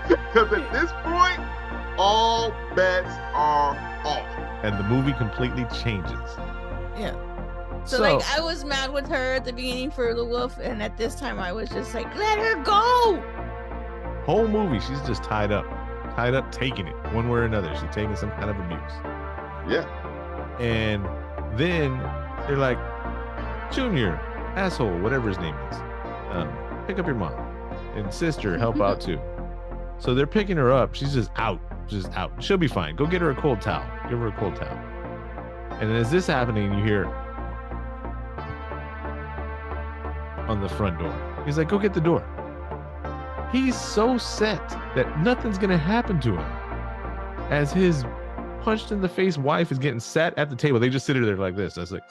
Because at this point, all bets are off, and the movie completely changes. Yeah. So like I was mad with her at the beginning for the wolf, and at this time I was just like, let her go. Whole movie, she's just tied up, taking it one way or another. She's taking some kind of abuse. Yeah. And then they're like, Junior, asshole, whatever his name is, pick up your mom, and sister, help out too. So they're picking her up. She's just out. She'll be fine. Go get her a cold towel. Give her a cold towel. And then as this happening, you hear on the front door. He's like, go get the door. He's so set that nothing's gonna happen to him. As his punched in the face wife is getting sat at the table. They just sit her there like this. I was like,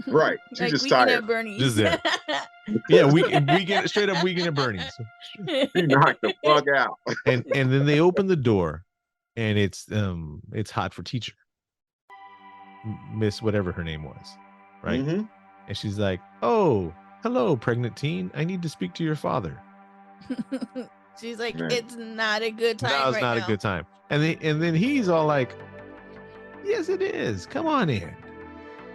right. She's like just tired. Just there. Yeah, we get straight up Weekend at Bernie's. She knocked the fuck out. and then they open the door, and it's hot for teacher, Miss whatever her name was, right? Mm-hmm. And she's like, oh, hello, pregnant teen. I need to speak to your father. She's like, it's not a good time. No, it's not a good time. And then he's all like, yes, it is. Come on in.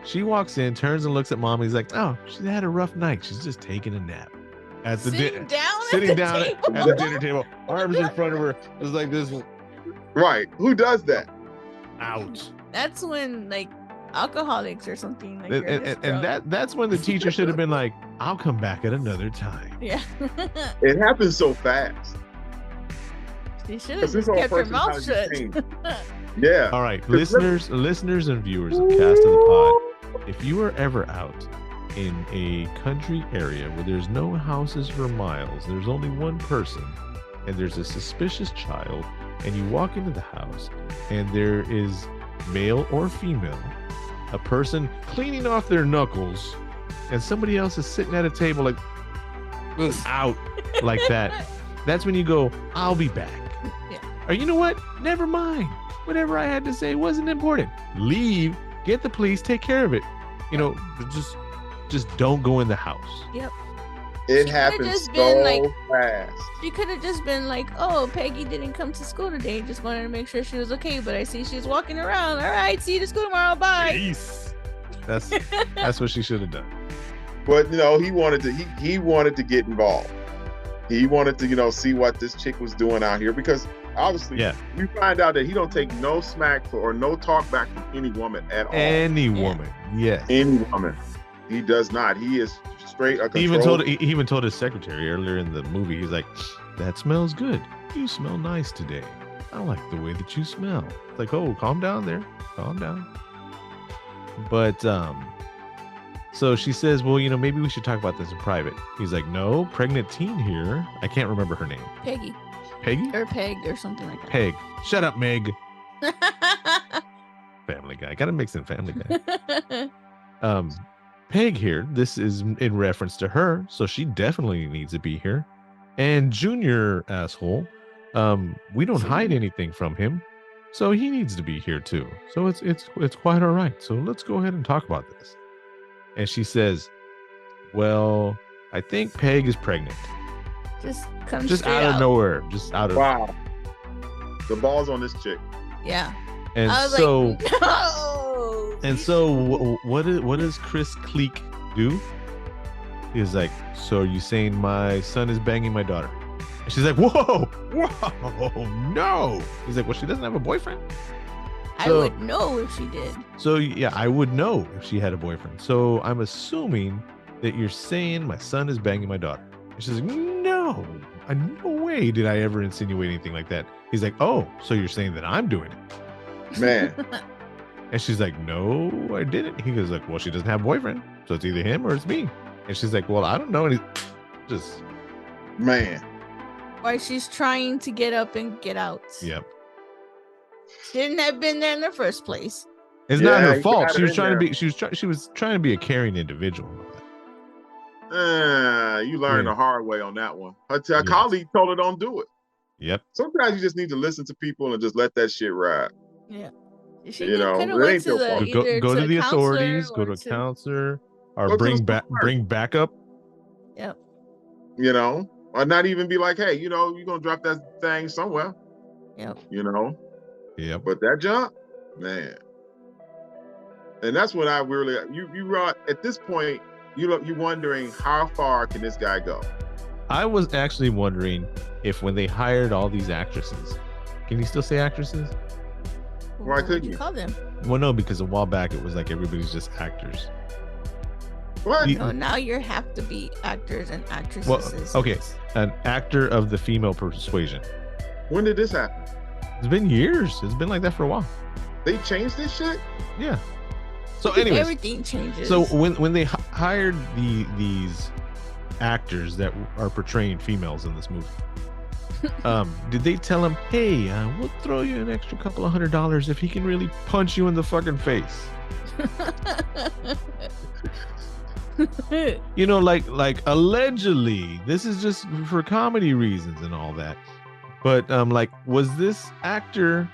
She walks in, turns and looks at mom. He's like, oh, she had a rough night. She's just taking a nap. Sitting down at the dinner table, arms in front of her, just like this. Right. Who does that? Ouch. That's when like alcoholics or something like and that's when the teacher should have been like, I'll come back at another time. Yeah. It happens so fast. She should have just kept her mouth shut. Yeah. All right, listeners and viewers of Cast of the Pod, if you are ever out in a country area where there's no houses for miles, there's only one person, and there's a suspicious child, and you walk into the house, and there is male or female, a person cleaning off their knuckles, and somebody else is sitting at a table like out like that, that's when you go, I'll be back. Yeah. Or you know what? Never mind. Whatever I had to say wasn't important. Leave, get the police, take care of it. You know, just don't go in the house. Yep. It happens so fast. She could have just been like, oh, Peggy didn't come to school today. Just wanted to make sure she was okay. But I see she's walking around. All right, see you to school tomorrow. Bye. Peace. That's what she should have done. But he wanted to get involved. He wanted to, see what this chick was doing out here, because obviously we find out that he don't take no smack or no talk back from any woman at all. Any woman. Yes. Any woman. He does not. He is straight a he even told his secretary earlier in the movie, he's like, that smells good. You smell nice today. I like the way that you smell. It's like, oh, calm down there. Calm down. But so she says, well, maybe we should talk about this in private. He's like, no, pregnant teen here. I can't remember her name. Peggy? Or Peg or something like that. Peg. Shut up, Meg. Family Guy. Gotta mix in Family Guy. Peg here, this is in reference to her, so she definitely needs to be here. And Junior asshole, we don't hide anything from him, so he needs to be here too. So it's quite all right. So let's go ahead and talk about this. And she says, well, I think Peg is pregnant. Just out of nowhere. Just out of wow. The ball's on this chick. Yeah. And I was so like, no. And so what does Chris Cleek do? He's like, so are you saying my son is banging my daughter? And she's like, whoa, no. He's like, well, she doesn't have a boyfriend. I would know if she did. So yeah, I would know if she had a boyfriend. So I'm assuming that you're saying my son is banging my daughter. And she's like, no way did I ever insinuate anything like that. He's like, oh, so you're saying that I'm doing it. Man. And she's like, no, I didn't. He goes like, well, she doesn't have a boyfriend, so it's either him or it's me. And she's like, well, I don't know. And he's just, man. Why she's trying to get up and get out. Yep. Shouldn't have been there in the first place. It's not her fault. She was trying to be a caring individual. You learned the hard way on that one. Her colleague told her don't do it. Yep. Sometimes you just need to listen to people and just let that shit ride. Yeah. Go to the authorities, go to a counselor, or bring backup. Yep. Or not even be like, hey, you're gonna drop that thing somewhere. Yep. Yep. But that jump, man. And that's when I really you at this point, you're wondering how far can this guy go? I was actually wondering if when they hired all these actresses, can you still say actresses? Why couldn't you call them? Well, no, because a while back it was like everybody's just actors. What? No, now you have to be actors and actresses. Well, okay, an actor of the female persuasion. When did this happen? It's been years. It's been like that for a while. They changed this shit? Yeah. So anyways, everything changes. So when they hired these actors that are portraying females in this movie, did they tell him, hey, we'll throw you an extra couple of $100 if he can really punch you in the fucking face? Like allegedly, this is just for comedy reasons and all that. But was this actor,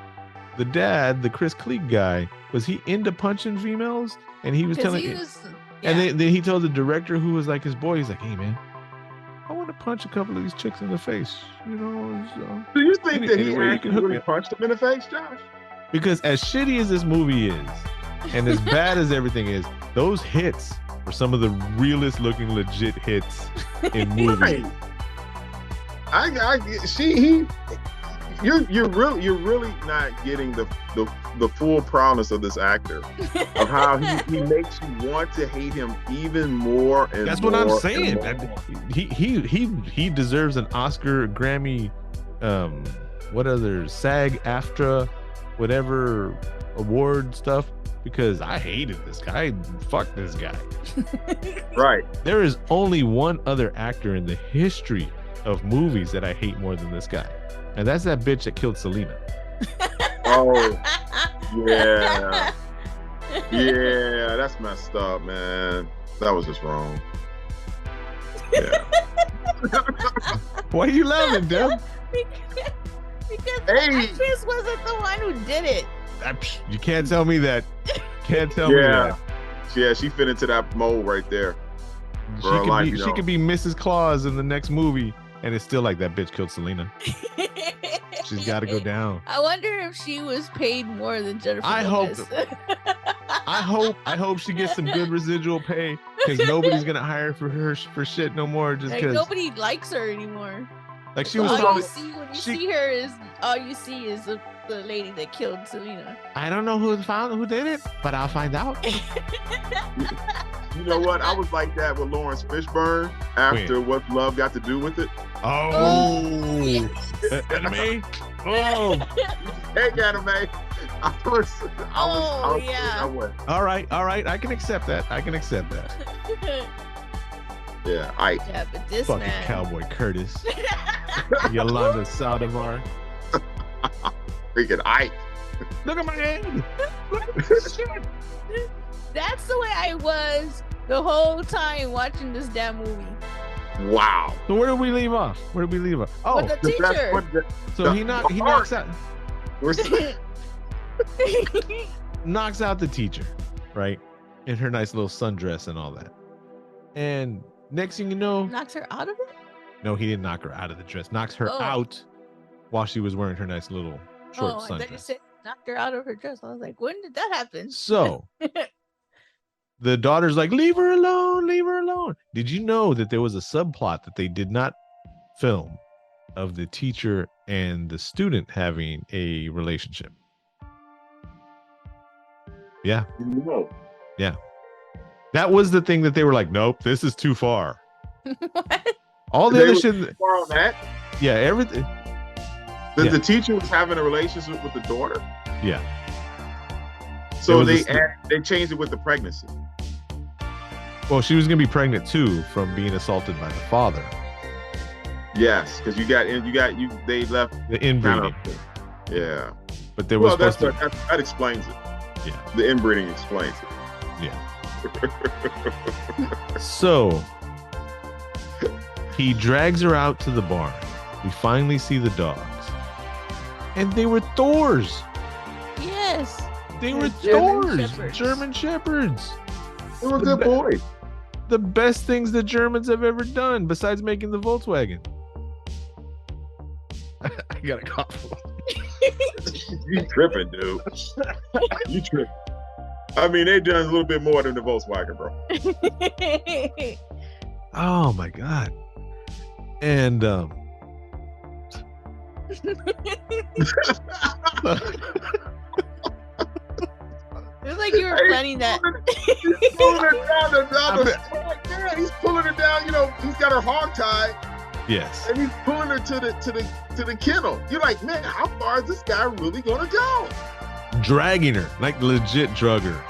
the dad, the Chris Cleek guy, was he into punching females? And he was telling and then he told the director, who was like his boy, he's like, hey man, I want to punch a couple of these chicks in the face. Do you think that he really punched him in the face, Josh? Because as shitty as this movie is, and as bad as everything is, those hits were some of the realest looking legit hits in movies. You're really not getting the full promise of this actor, of how he makes you want to hate him even more and that's more. What I'm saying. He deserves an Oscar, Grammy, what other SAG, AFTRA, whatever award stuff because I hated this guy. Fuck this guy. Right. There is only one other actor in the history of movies that I hate more than this guy, and that's that bitch that killed Selena. Oh, yeah. Yeah, that's messed up, man. That was just wrong. Yeah. Why are you laughing, Deb? Because the actress wasn't the one who did it. You can't tell me that. Can't tell me that. Yeah, she fit into that mold right there. She could be Mrs. Claus in the next movie, and it's still like that bitch killed Selena. She's got to go down. I wonder if she was paid more than Jennifer Lopez. I hope she gets some good residual pay, because nobody's gonna hire for her for shit no more. Just because nobody likes her anymore. Like she was. All you see her is the lady that killed Selena. I don't know who did it, but I'll find out. You know what? I was like that with Lawrence Fishburne after What Love Got to Do with It. Oh, anime. Oh, hey, anime. All right. I can accept that. Yeah, but this fucking man, Cowboy Curtis, Yolanda Saldivar, freaking Ike. Look at my hand. Look at this shit. That's the way I was the whole time watching this damn movie. Wow. So where did we leave off? Oh, with the teacher. So he knocks out. Where's knocks out the teacher, right? In her nice little sundress and all that. And next thing you know, knocks her out of it? No, he didn't knock her out of the dress. Knocks her out while she was wearing her nice little short sundress. I thought you said knocked her out of her dress. I was like, when did that happen? So the daughter's like, leave her alone, leave her alone. Did you know that there was a subplot that they did not film of the teacher and the student having a relationship? Yeah. No. Yeah. That was the thing that they were like, nope, this is too far. What? All the other shit. Far on that? Yeah, everything. The teacher was having a relationship with the daughter? Yeah. So they changed it with the pregnancy. Well, she was gonna be pregnant too from being assaulted by the father. Yes, because they left the inbreeding. Yeah. But there was that explains it. Yeah. The inbreeding explains it. Yeah. So he drags her out to the barn. We finally see the dogs. And they were Thors. Yes. They were Thors. German Shepherds. They were good boys. The best things the Germans have ever done besides making the Volkswagen. I got a cough. You tripping, dude. You tripping. I mean, they done a little bit more than the Volkswagen, bro. Oh my God. And it was like you were planning that. He's pulling her down the he's pulling her down, he's got her hog tied. Yes. And he's pulling her to the kennel. You're like, man, how far is this guy really gonna go? Dragging her, like legit drug her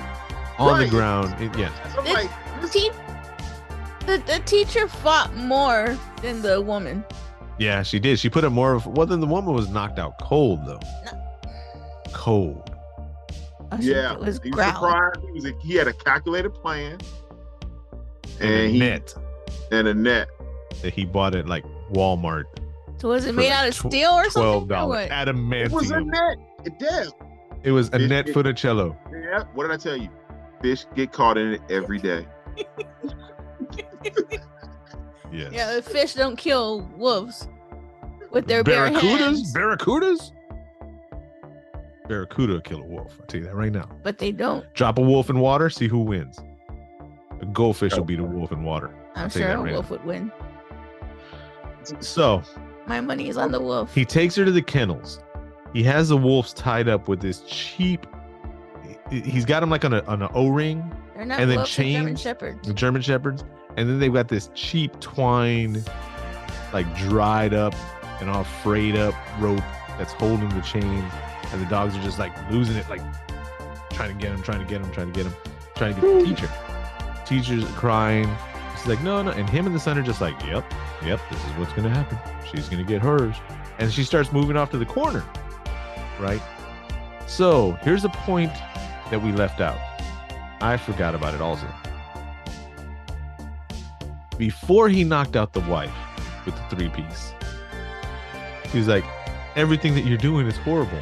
on the ground. The teacher fought more than the woman. Yeah, she did. She put up more of. Well, then the woman was knocked out cold though. Cold. Yeah, it was he was surprised. He had a calculated plan, and a net that he bought at like Walmart. So was it made out of steel or something? $12. Adamantium. It was a net. It was a net funicello. Yeah. What did I tell you? Fish get caught in it every day. Yes. Yeah, the fish don't kill wolves with their bare hands. Barracudas? Barracuda kill a wolf. I'll tell you that right now. But they don't. Drop a wolf in water, see who wins. The goldfish will beat a wolf in water. I'm sure a wolf would win. So my money is on the wolf. He takes her to the kennels. He has the wolves tied up with this cheap. He's got them like on an O-ring. They're not and then wolves, chains. German Shepherds. The German Shepherds. And then they've got this cheap twine, like dried up and all frayed up rope that's holding the chains. And the dogs are just like losing it, like trying to get him, trying to get the teacher. Teacher's crying. She's like, no. And him and the son are just like, yep, this is what's going to happen. She's going to get hers. And she starts moving off to the corner, right? So here's a point that we left out. I forgot about it also. Before he knocked out the wife with the 3-piece, he's like, everything that you're doing is horrible.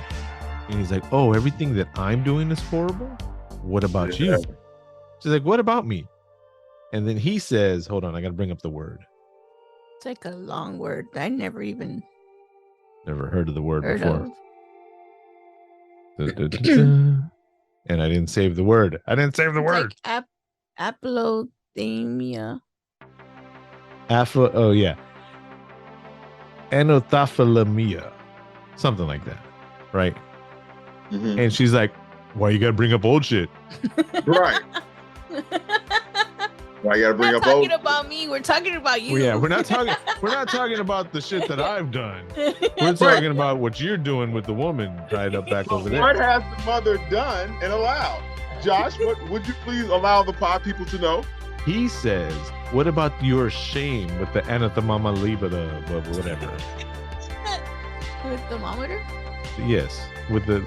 And he's like, oh, everything that I'm doing is horrible? What about you? She's like, what about me? And then he says, hold on, I got to bring up the word. It's like a long word. I never heard of the word before. And I didn't save the word. Like aplothemia. Anotophilemia. Something like that. Right? Mm-hmm. And she's like, why you got to bring up old shit? Right. Why you got to bring up old shit? We're talking about me. We're talking about you. Well, yeah, we're not talking about the shit that I've done. We're talking about what you're doing with the woman tied up back over there. What has the mother done and allowed? Josh, what would you please allow the pod people to know? He says, what about your shame with the anathema libida, whatever? With the thermometer? Yes, with the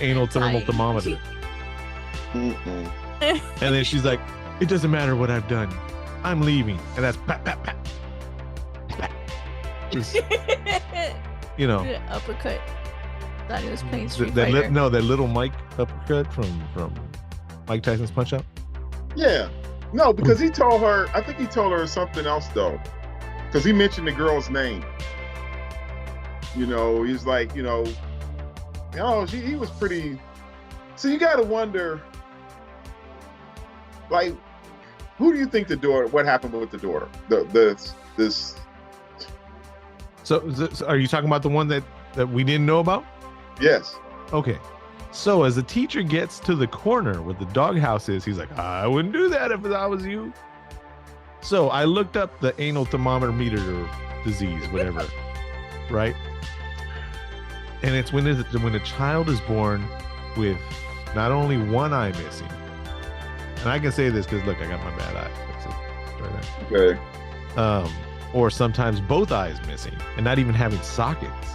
anal thermal thermometer. And then she's like, it doesn't matter what I've done. I'm leaving. And that's pat, pat, pat. Just, you know. Uppercut. Thought he was playing Street Fighter. That little Mike uppercut from Mike Tyson's Punch Out. Yeah. No, because he told her, I think he told her something else though. Because he mentioned the girl's name. You know, he's like, he was pretty. So you got to wonder, like, who do you think what happened with the daughter? This. So are you talking about the one that we didn't know about? Yes. Okay. So as the teacher gets to the corner where the doghouse is, he's like, I wouldn't do that if I was you. So I looked up the anal thermometer disease, whatever, right? And it's when a child is born with not only one eye missing, and I can say this because look, I got my bad eye. That's it, right there. Okay. Or sometimes both eyes missing and not even having sockets,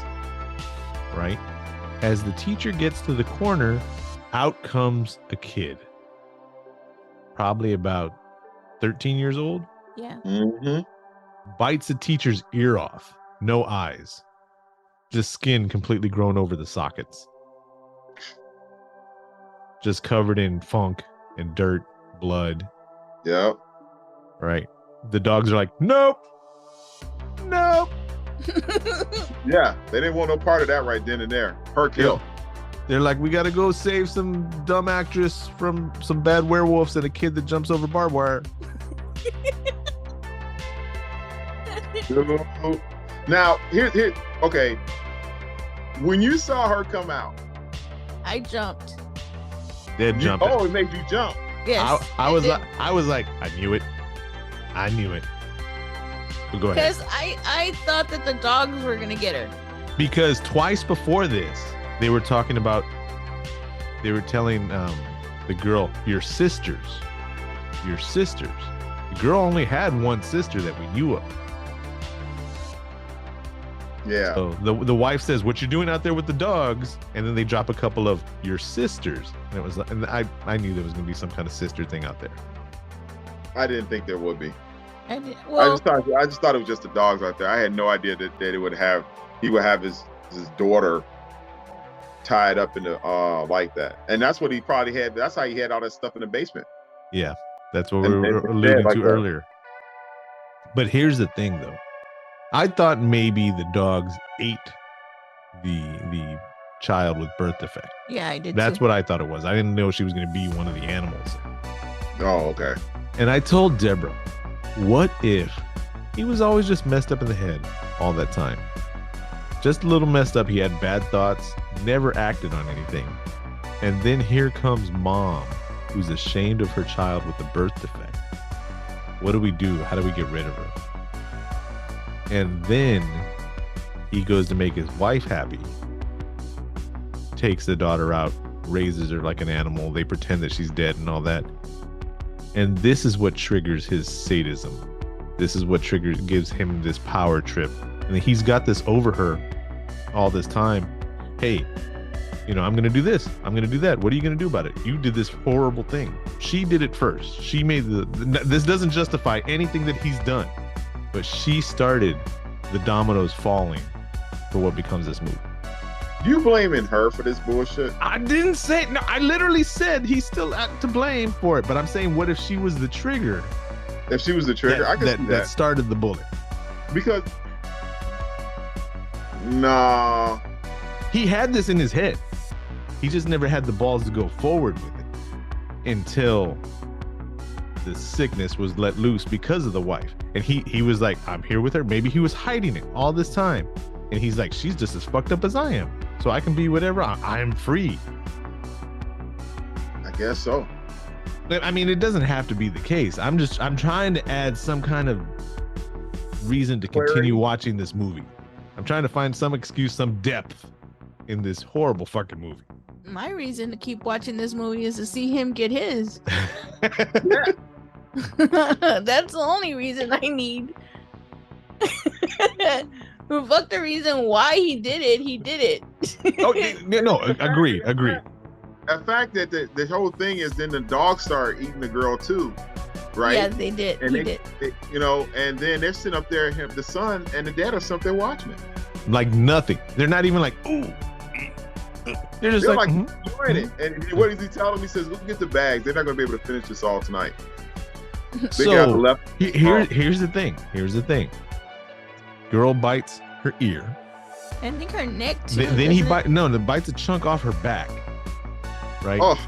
right? As the teacher gets to the corner, out comes a kid, probably about 13 years old. Yeah. Mm-hmm. Bites the teacher's ear off. No eyes. Just skin completely grown over the sockets. Just covered in funk and dirt, blood. Yep. Right. The dogs are like, nope. Yeah, they didn't want no part of that right then and there. Her kill. They're like, we got to go save some dumb actress from some bad werewolves and a kid that jumps over barbed wire. Now, here. Okay. When you saw her come out, I jumped. Dead jumping. Oh, it made you jump. Yes. I was like, I knew it. But go ahead. Because I thought that the dogs were gonna get her. Because twice before this, they were telling the girl, your sisters. The girl only had one sister that we knew of. Yeah. So the wife says, what you doing out there with the dogs? And then they drop a couple of your sisters. And I knew there was gonna be some kind of sister thing out there. I didn't think there would be. I just thought it was just the dogs out there. I had no idea that he would have his daughter tied up in the like that. And that's what he probably had. That's how he had all that stuff in the basement. Yeah. That's what we were alluding to earlier. But here's the thing though. I thought maybe the dogs ate the child with birth defect. Yeah, I did. That's what I thought it was. I didn't know she was going to be one of the animals. Oh, okay. And I told Deborah, what if he was always just messed up in the head all that time? Just a little messed up. He had bad thoughts, never acted on anything. And then here comes mom, who's ashamed of her child with a birth defect. What do we do? How do we get rid of her? And then he goes to make his wife happy. Takes the daughter out raises her like an animal. They pretend that she's dead and all that. And this is what triggers his sadism. This is what gives him this power trip. And he's got this over her all this time. Hey, I'm going to do this. I'm going to do that. What are you going to do about it? You did this horrible thing. She did it first. She made this doesn't justify anything that he's done, but she started the dominoes falling for what becomes this movie. You blaming her for this bullshit? I didn't say, no, I literally said he's still to blame for it, but I'm saying, what if she was the trigger? If she was the trigger, I can see that. That started the bullet. Because, nah. He had this in his head. He just never had the balls to go forward with it until the sickness was let loose because of the wife. And he was like, I'm here with her. Maybe he was hiding it all this time. And he's like, she's just as fucked up as I am. So I can be whatever. I'm free. I guess so. I mean, it doesn't have to be the case. I'm trying to add some kind of reason to continue watching this movie. I'm trying to find some excuse, some depth in this horrible fucking movie. My reason to keep watching this movie is to see him get his. That's the only reason I need. Fuck the reason why he did it. Oh, no, agree. The fact that the whole thing is then the dogs start eating the girl too, right? Yeah, they did. And they did. And then they're sitting up there, the son and the dad are something watching it. Like nothing. They're not even like, ooh. They're just like enjoying it. And what is he telling them? He says, "Look, get the bags. They're not going to be able to finish this all tonight." So here's the thing. Girl bites her ear. I think her neck too. Then he bites a chunk off her back, right? Oh.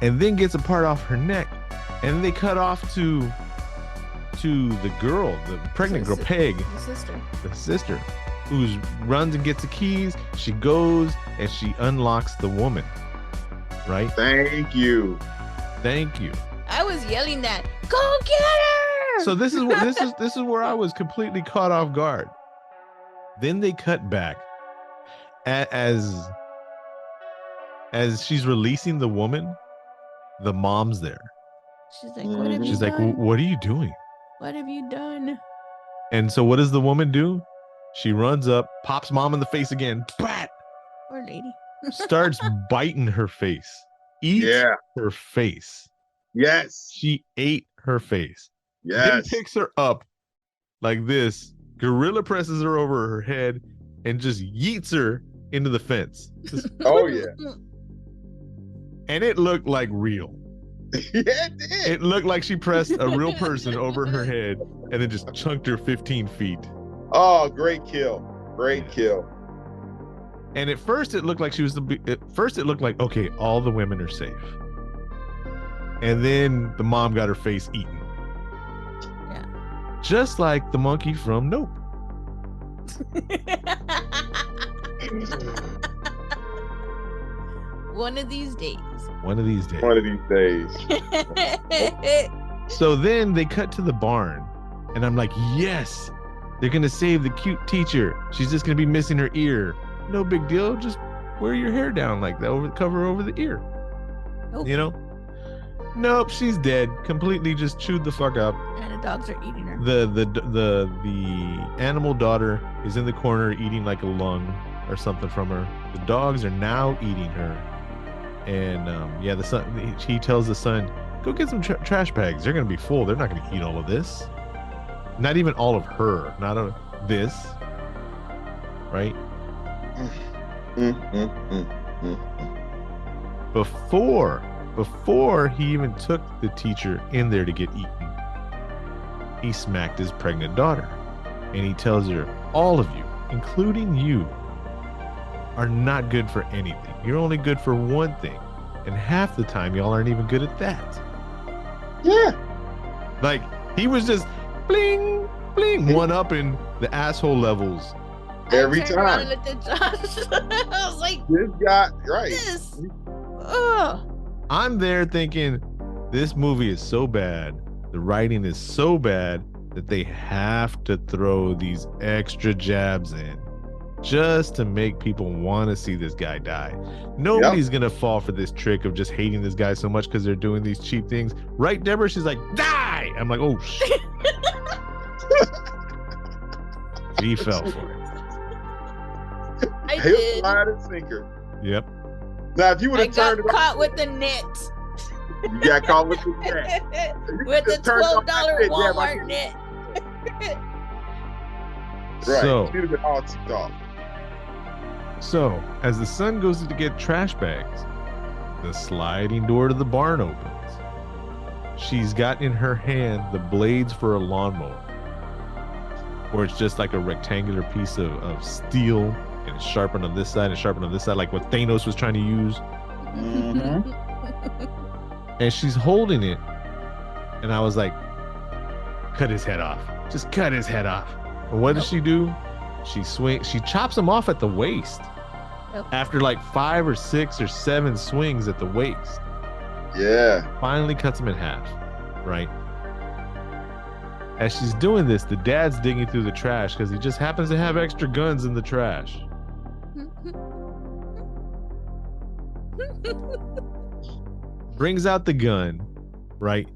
And then gets a part off her neck, and then they cut off to the girl, the pregnant girl, Peg, the sister, who runs and gets the keys. She goes and she unlocks the woman, right? Thank you. I was yelling that, go get her. So this is where I was completely caught off guard. Then they cut back as she's releasing the woman. The mom's there. She's like, what have you She's done? like, what are you doing? What have you done? And so what does the woman do? She runs up, pops mom in the face again. Brat! Poor lady. Starts biting her face. Eats her face. Yes. She ate her face. Yes. Then picks her up like this, gorilla presses her over her head, and just yeets her into the fence. Oh, yeah. And it looked like real. Yeah, it did. It looked like she pressed a real person over her head and then just chunked her 15 feet. Oh, great kill. Great kill. And at first it looked like okay, all the women are safe. And then the mom got her face eaten. Yeah. Just like the monkey from Nope. One of these days. So then they cut to the barn, and I'm like, yes, they're gonna save the cute teacher. She's just gonna be missing her ear. No big deal. Just wear your hair down like that, cover over the ear. Nope. Nope, she's dead. Completely just chewed the fuck up. And the dogs are eating her. The animal daughter is in the corner eating like a lung or something from her. The dogs are now eating her. And the son, he tells the son, go get some trash bags. They're gonna be full. They're not gonna eat all of this. Not even all of her. Not of this. Right? Before he even took the teacher in there to get eaten, he smacked his pregnant daughter. And he tells her, all of you, including you, are not good for anything. You're only good for one thing. And half the time, y'all aren't even good at that. Yeah. Like, he was just bling, bling, one-upping the asshole levels. Every time. I looked at Josh. I was like, this guy, right. This. Ugh. I'm there thinking, this movie is so bad. The writing is so bad that they have to throw these extra jabs in just to make people want to see this guy die. Nobody's gonna fall for this trick of just hating this guy so much because they're doing these cheap things, right, Deborah? She's like, die. I'm like, oh shit. He fell for it. I did. Slide and sinker. Yep. Now, if you would have turned it caught with the net. You got caught with the net. With the $12 Walmart net. Right. So, She'd have been all ticked off. So, as the son goes to get trash bags, the sliding door to the barn opens. She's got in her hand the blades for a lawnmower, where it's just like a rectangular piece of steel, and it's sharpened on this side and sharpened on this side, like what Thanos was trying to use. Mm-hmm. And she's holding it, and I was like, cut his head off. Just cut his head off. And what does she do? She chops him off at the waist. After like 5 or 6 or 7 swings at the waist. Yeah. Finally cuts him in half, right? As she's doing this, the dad's digging through the trash because he just happens to have extra guns in the trash. Brings out the gun, right?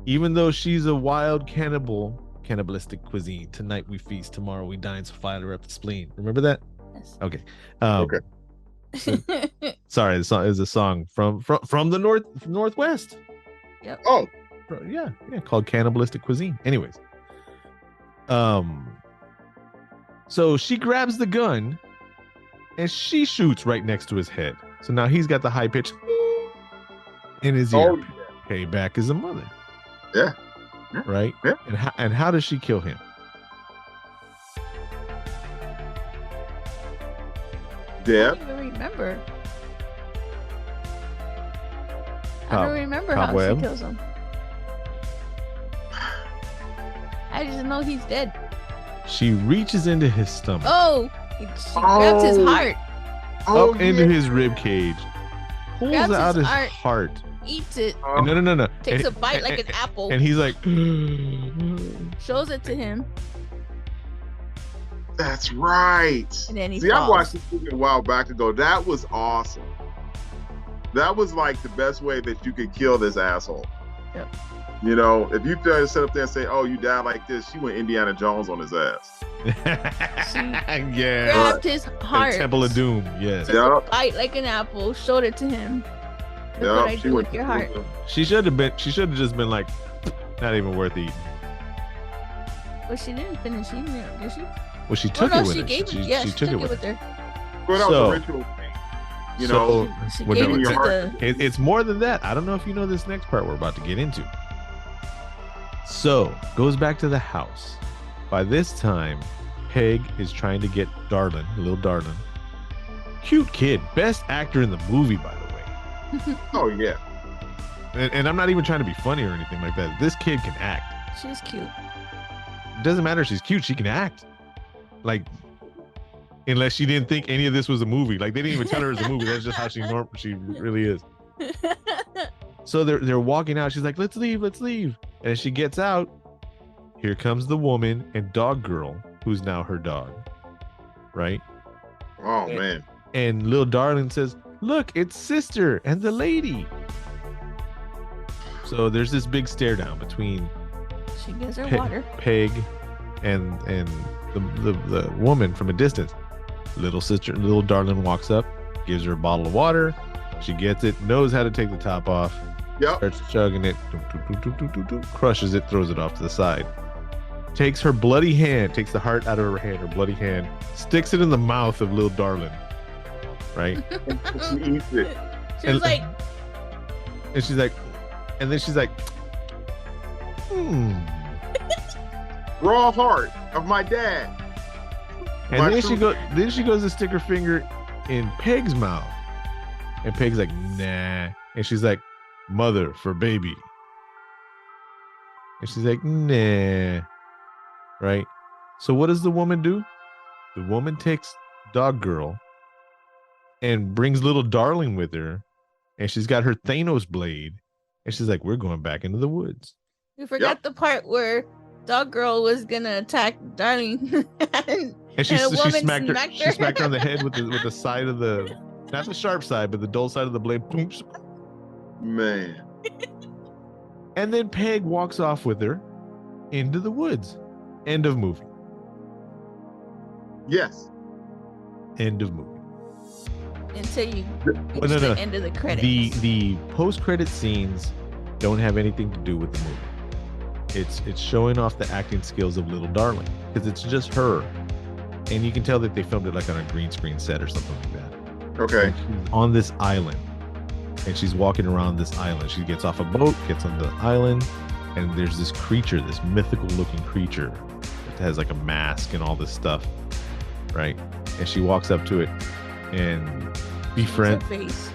Even though she's a wild cannibalistic cuisine. Tonight we feast, tomorrow we dine, so fire up the spleen. Remember that? Yes. Okay. Okay. Sorry, the song is a song from the Northwest. Yep. Oh. Yeah, called Cannibalistic Cuisine. Anyways. So she grabs the gun and she shoots right next to his head. So now he's got the high pitch in his ear. Yeah. Payback is a mother. Yeah. Right? Yeah. And how does she kill him? Deb? I don't even remember. I Cob don't remember Cob how Web? she kills him. I just know he's dead. She reaches into his stomach, Oh, she grabs his heart, up into his rib cage, pulls Grabs out his his heart. heart. eats it, No. takes And- a bite like an apple, And he's like, shows it to him, That's right. and then he See, I falls. watched this movie a while back ago. That was awesome. That was like the best way that you could kill this asshole. Yep. You know, if you try to sit up there and say, "Oh, you died like this," she went Indiana Jones on his ass. yeah. Grabbed his The heart, Temple of Doom. Yes. took a bite like an apple, showed it to him. Look what I do with your heart. She should have just been like, not even worth eating. But she didn't finish eating it, did she? Well, she took it with she her. gave She it. Yeah, she took it with her. Well, that So- was a ritual thing. You know, She Well, gave no, it to it's- the. It's more than that. I don't know if you know this next part we're about to get into. So, goes back to the house. By this time, Peg is trying to get Darlin, little Darlin. Cute kid. Best actor in the movie, by the way. oh yeah. And I'm not even trying to be funny or anything like that. This kid can act. She's cute. It doesn't matter if she's cute. She can act. Like, unless she didn't think any of this was a movie. Like, they didn't even tell her it was a movie. That's just how she really is. So they're walking out. She's like, let's leave. And as she gets out, here comes the woman and dog girl, who's now her dog. Right? Oh man. And little Darling says, look, it's sister and the lady. So there's this big stare down between She gives her water. Peg and the woman from a distance. Little Darling walks up, gives her a bottle of water. She gets it, knows how to take the top off. Yep. Starts chugging it, crushes it, throws it off to the side. Takes her bloody hand, takes the heart out of her hand, her bloody hand, sticks it in the mouth of little Darling. Right? She eats it. She was like, And she's like, and then she's like, Raw heart of my dad. and then she goes to stick her finger in Peg's mouth. And Peg's like, nah. And she's like, mother for baby. And she's like, nah. Right? So what does the woman do? The woman takes dog girl and brings little Darling with her. And she's got her Thanos blade. And she's like, we're going back into the woods. we forgot the part where dog girl was gonna attack Darling, and she smacked her on the head with the side of the, not the sharp side, but the dull side of the blade. Man. And then Peg walks off with her into the woods. End of movie. Yes. End of movie. Until you reach the end of the credits. The post-credit scenes don't have anything to do with the movie. It's showing off the acting skills of little Darling, because it's just her, and you can tell that they filmed it like on a green screen set or something like that. Okay. She's on this island, and she's walking around this island. She gets off a boat, gets on the island, and there's this creature, this mythical-looking creature that has like a mask and all this stuff, right? And she walks up to it and befriend.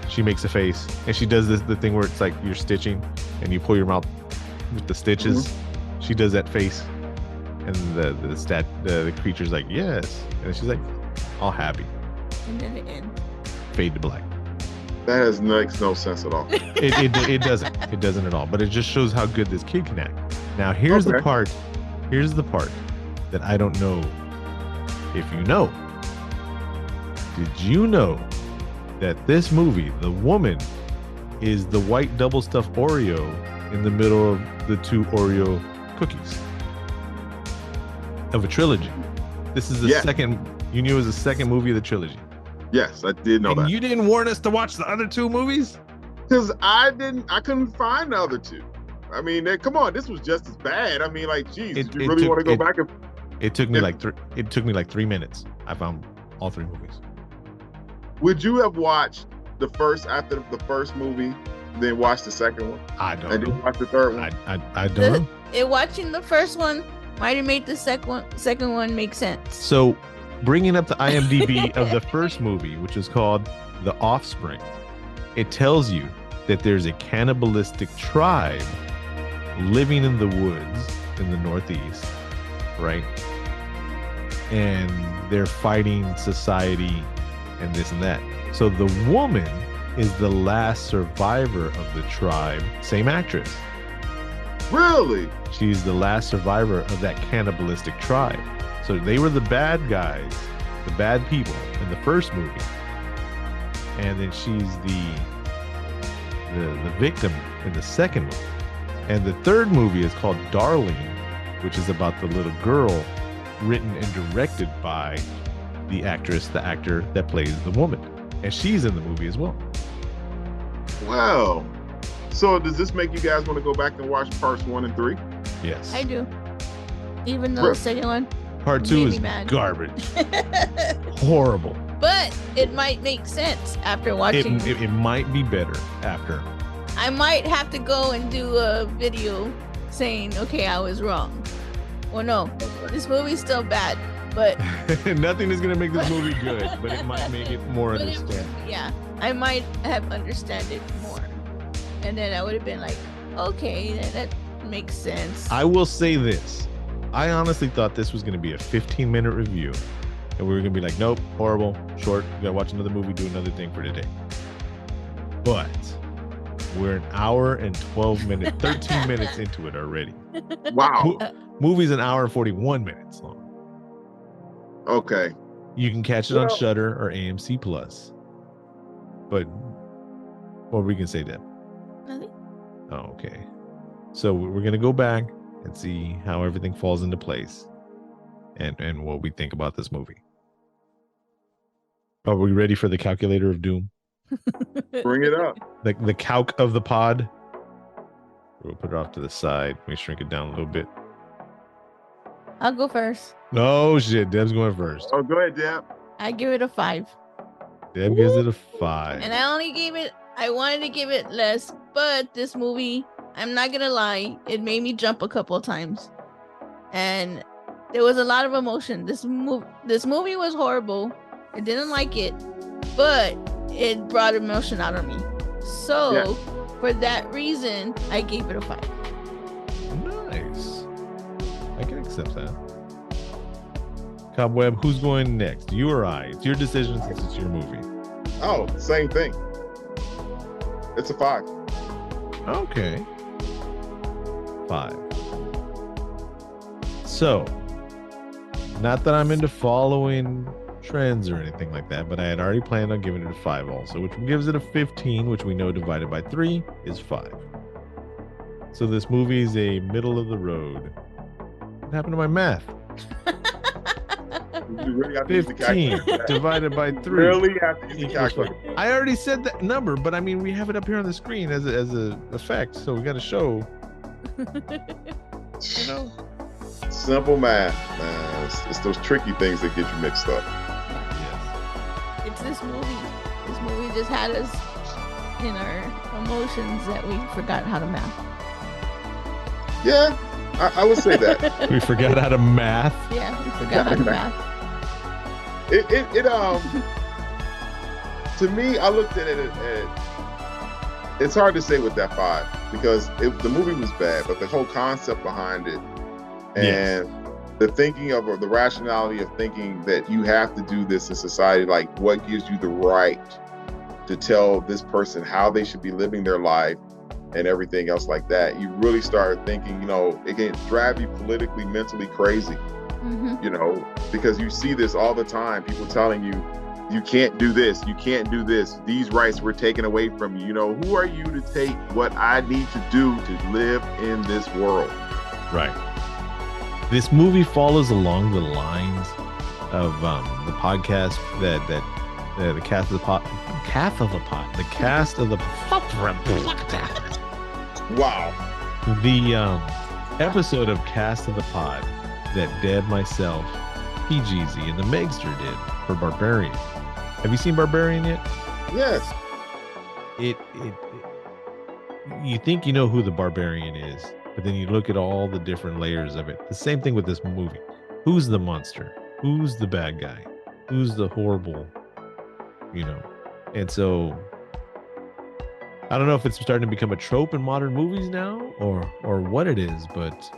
She makes a face, and she does the thing where it's like you're stitching, and you pull your mouth with the stitches. Mm-hmm. She does that face, and the creature's like, yes, and she's like all happy, and then it ends. Fade to black. That makes no sense at all. It doesn't at all, but it just shows how good this kid can act. Now here's the part that I don't know if you know. Did you know that this movie, the woman, is the white double stuffed Oreo in the middle of the two Oreo cookies of a trilogy? This is the second. You knew it was the second movie of the trilogy. Yes, I did know that. You didn't warn us to watch the other two movies? Because I couldn't find the other two. I mean, come on, this was just as bad. I mean, like, geez, you really want to go back and... It took me like 3 minutes. I found all three movies. Would you have watched the first after the first movie, then watch the second one? I don't know. And then watch the third one? I don't know. Watching the first one might have made the second one make sense. So, bringing up the IMDb of the first movie, which is called The Offspring, it tells you that there's a cannibalistic tribe living in the woods in the Northeast, right? And they're fighting society and this and that. So the woman is the last survivor of the tribe. Same actress. Really? She's the last survivor of that cannibalistic tribe. So they were the bad guys, the bad people in the first movie. And then she's the victim in the second movie. And the third movie is called Darling, which is about the little girl, written and directed by the actor that plays the woman. And she's in the movie as well. Wow. So does this make you guys want to go back and watch parts 1 and 3? Yes. I do. Even though the second one Part 2 is garbage. Horrible. But it might make sense after watching. It might be better after. I might have to go and do a video saying, okay, I was wrong. Well, no, this movie's still bad, but... Nothing is going to make this movie good, but it might make it more understandable. Yeah, I might have understood it more. And then I would have been like, okay, that makes sense. I will say this. I honestly thought this was going to be a 15-minute review. And we were going to be like, nope, horrible, short. You got to watch another movie, do another thing for today. But we're an hour and 13 minutes into it already. Wow. Movie's an hour and 41 minutes long. Okay. You can catch it on Shudder or AMC Plus. But what we can say, Deb? Nothing. Oh, okay. So we're going to go back and see how everything falls into place and what we think about this movie. Are we ready for the calculator of doom? Bring it up. The calc of the pod. We'll put it off to the side. Let me shrink it down a little bit. I'll go first. No shit. Deb's going first. Oh, go ahead, Deb. I give it a 5. Deb gives it a 5. And I wanted to give it less, but this movie, I'm not gonna lie, it made me jump a couple of times. And there was a lot of emotion. This movie was horrible. I didn't like it, but it brought emotion out of me. So for that reason, I gave it a 5. Nice. I can accept that. Cob Web, who's going next? You or I? It's your decision since it's your movie. Oh, same thing. It's a 5. Okay. 5. So, not that I'm into following trends or anything like that, but I had already planned on giving it a 5 also, which gives it a 15, which we know divided by 3 is 5. So this movie is a middle of the road. What happened to my math? 15 divided by 3. Really have to use the calculator. I already said that number, but I mean, we have it up here on the screen as a effect, so we got to show. You know, simple math, man. It's those tricky things that get you mixed up. Yes. It's this movie. This movie just had us in our emotions that we forgot how to math. Yeah, I would say that. We forgot how to math. Yeah, we forgot how to math. It to me, I looked at it it's hard to say with that 5 because the movie was bad, but the whole concept behind it and the thinking of the rationality of thinking that you have to do this in society, like what gives you the right to tell this person how they should be living their life and everything else like that, you really start thinking, you know, it can drive you politically, mentally crazy, you know, because you see this all the time, people telling you, you can't do this, you can't do this, these rights were taken away from you. You know, who are you to take what I need to do to live in this world? Right. This movie follows along the lines of the podcast that the cast of the pot, the cast of the wow, the episode of Cast of the Pod that Deb, myself, PGZ, and the Megster did for Barbarian. Have you seen Barbarian yet? Yes. It you think you know who the Barbarian is, but then you look at all the different layers of it. The same thing with this movie. Who's the monster? Who's the bad guy? Who's the horrible? You know, and so I don't know if it's starting to become a trope in modern movies now, or what it is, but.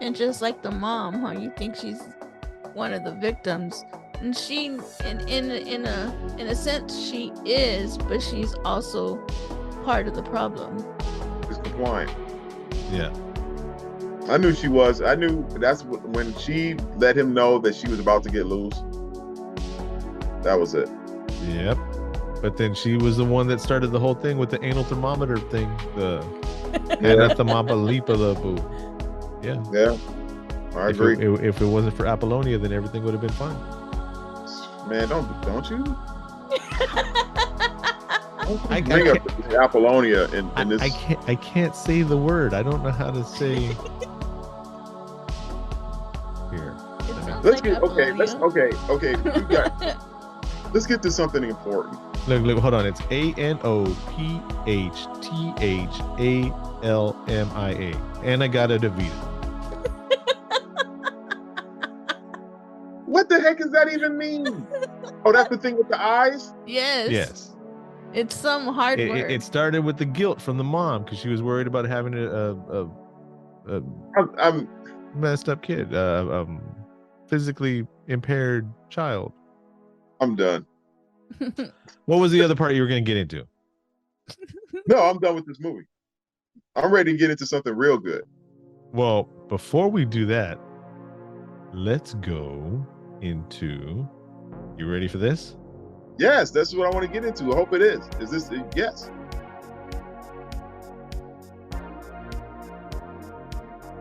And just like the mom, how you think she's one of the victims, and she, in a sense, she is, but she's also part of the problem. It's compliant. Yeah. I knew she was. I knew that's when she let him know that she was about to get loose. That was it. Yep. But then she was the one that started the whole thing with the anal thermometer thing. The Yeah. Yeah. I agree. If it wasn't for Apollonia, then everything would have been fine. Man, don't you? I bring up Apollonia in this. I can't say the word. I don't know how to say. Here. Let's get okay. Let's get to something important. Look, hold on. It's ANOPHTHALMIA. And I got a DeVita. What the heck does that even mean? Oh, that's the thing with the eyes? Yes. It's some hard word. It started with the guilt from the mom because she was worried about having a messed up kid, physically impaired child. I'm done. What was the other part you were going to get into? No, I'm done with this movie. I'm ready to get into something real good. Well, before we do that, let's go into. You ready for this? Yes, that's what I want to get into. I hope it is. Is this? Yes.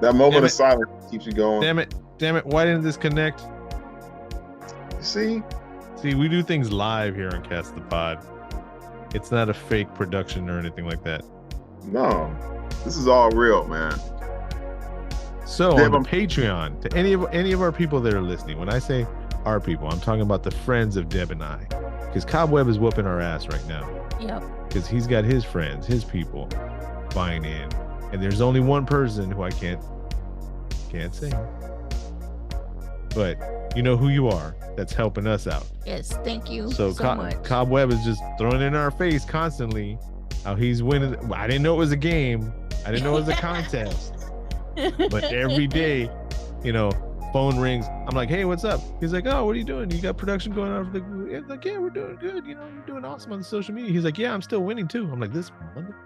That moment of silence keeps you going. Damn it. Why didn't this connect? See, we do things live here on Cast the Pod. It's not a fake production or anything like that. No, this is all real, man. So on the Patreon, to any of our people that are listening, when I say our people, I'm talking about the friends of Deb and I, because Cob Web is whooping our ass right now. Yep. Because he's got his friends, his people buying in, and there's only one person who I can't say, but you know who you are. That's helping us out. Yes, thank you so much. Cob Web is just throwing in our face constantly how he's winning. I didn't know it was a game. I didn't know it was a contest. But every day, you know, phone rings. I'm like, hey, what's up? He's like, oh, what are you doing? You got production going on? I'm like, yeah, we're doing good. You know, we're doing awesome on the social media. He's like, yeah, I'm still winning too. I'm like, this mother.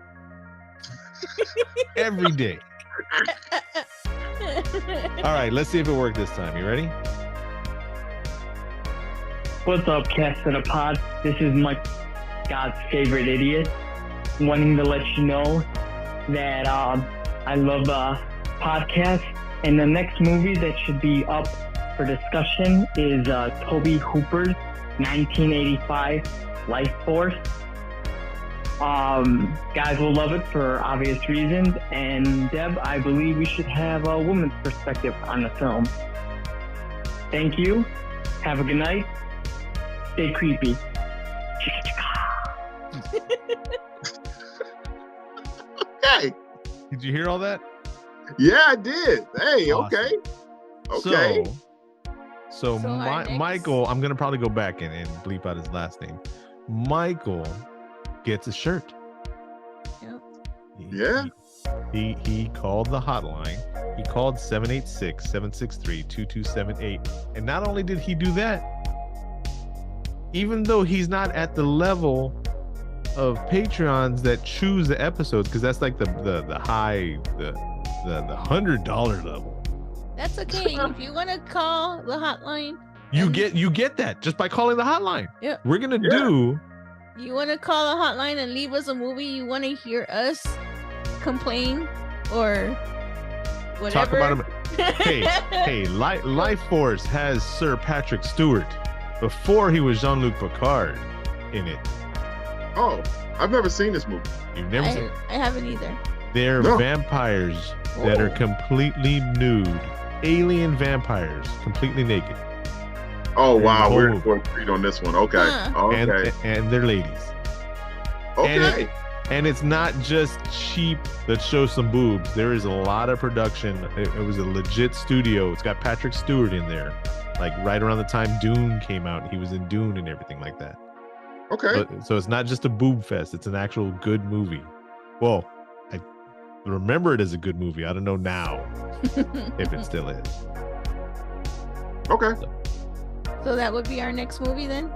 Every day. All right, let's see if it worked this time. You ready? What's up, cast of the pod? This is Mike, God's favorite idiot, wanting to let you know that I love podcasts, and the next movie that should be up for discussion is Toby Hooper's 1985 Life Force. Guys will love it for obvious reasons, and Deb, I believe we should have a woman's perspective on the film. Thank you. Have a good night. Stay creepy. Okay. Did you hear all that? Yeah, I did. Hey, Awesome. Okay. So Michael, I'm gonna probably go back and bleep out his last name. Michael gets a shirt. Yeah. He called the hotline. He called 786-763-2278. And not only did he do that, even though he's not at the level of Patreons that choose the episodes, because that's like the high, the $100 level. That's okay. If you want to call the hotline, You get that just by calling the hotline. Yeah. We're gonna do. You want to call a hotline and leave us a movie you want to hear us complain or whatever. Talk about him. Hey, Life Force has Sir Patrick Stewart before he was Jean-Luc Picard in it. Oh, I've never seen this movie. You've never seen it? I haven't either. They're vampires that are completely nude. Alien vampires, completely naked. Oh, wow. We're agreed on this one. Okay. Okay. And they're ladies. Okay. And it's not just cheap that shows some boobs. There is a lot of production. It was a legit studio. It's got Patrick Stewart in there. Like right around the time Dune came out. He was in Dune and everything like that. Okay. So it's not just a boob fest. It's an actual good movie. Well, I remember it as a good movie. I don't know now if it still is. Okay. So that would be our next movie then?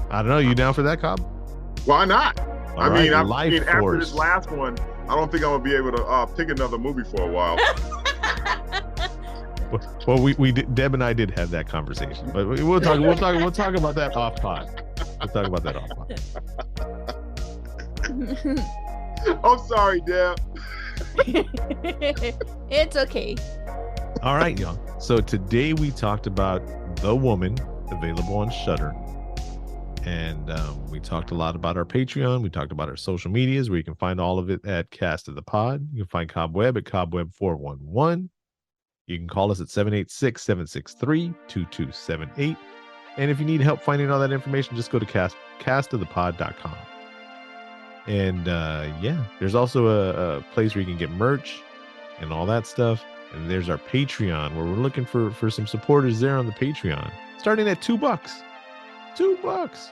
I don't know. You down for that, Cobb? Why not? All right, after this last one, I don't think I'm gonna be able to pick another movie for a while. Well, we did, Deb and I did have that conversation, but we'll talk about that off pod. We'll talk about that off pod. I'm sorry, Deb. It's okay. All right, y'all. So today we talked about The Woman, available on Shudder. And we talked a lot about our Patreon. We talked about our social medias, where you can find all of it at Cast of the Pod. You can find Cob Web at Cob Web 411. You can call us at 786-763-2278. And if you need help finding all that information, just go to castofthepod.com. And there's also a place where you can get merch and all that stuff. And there's our Patreon, where we're looking for some supporters there on the Patreon, starting at $2. $2.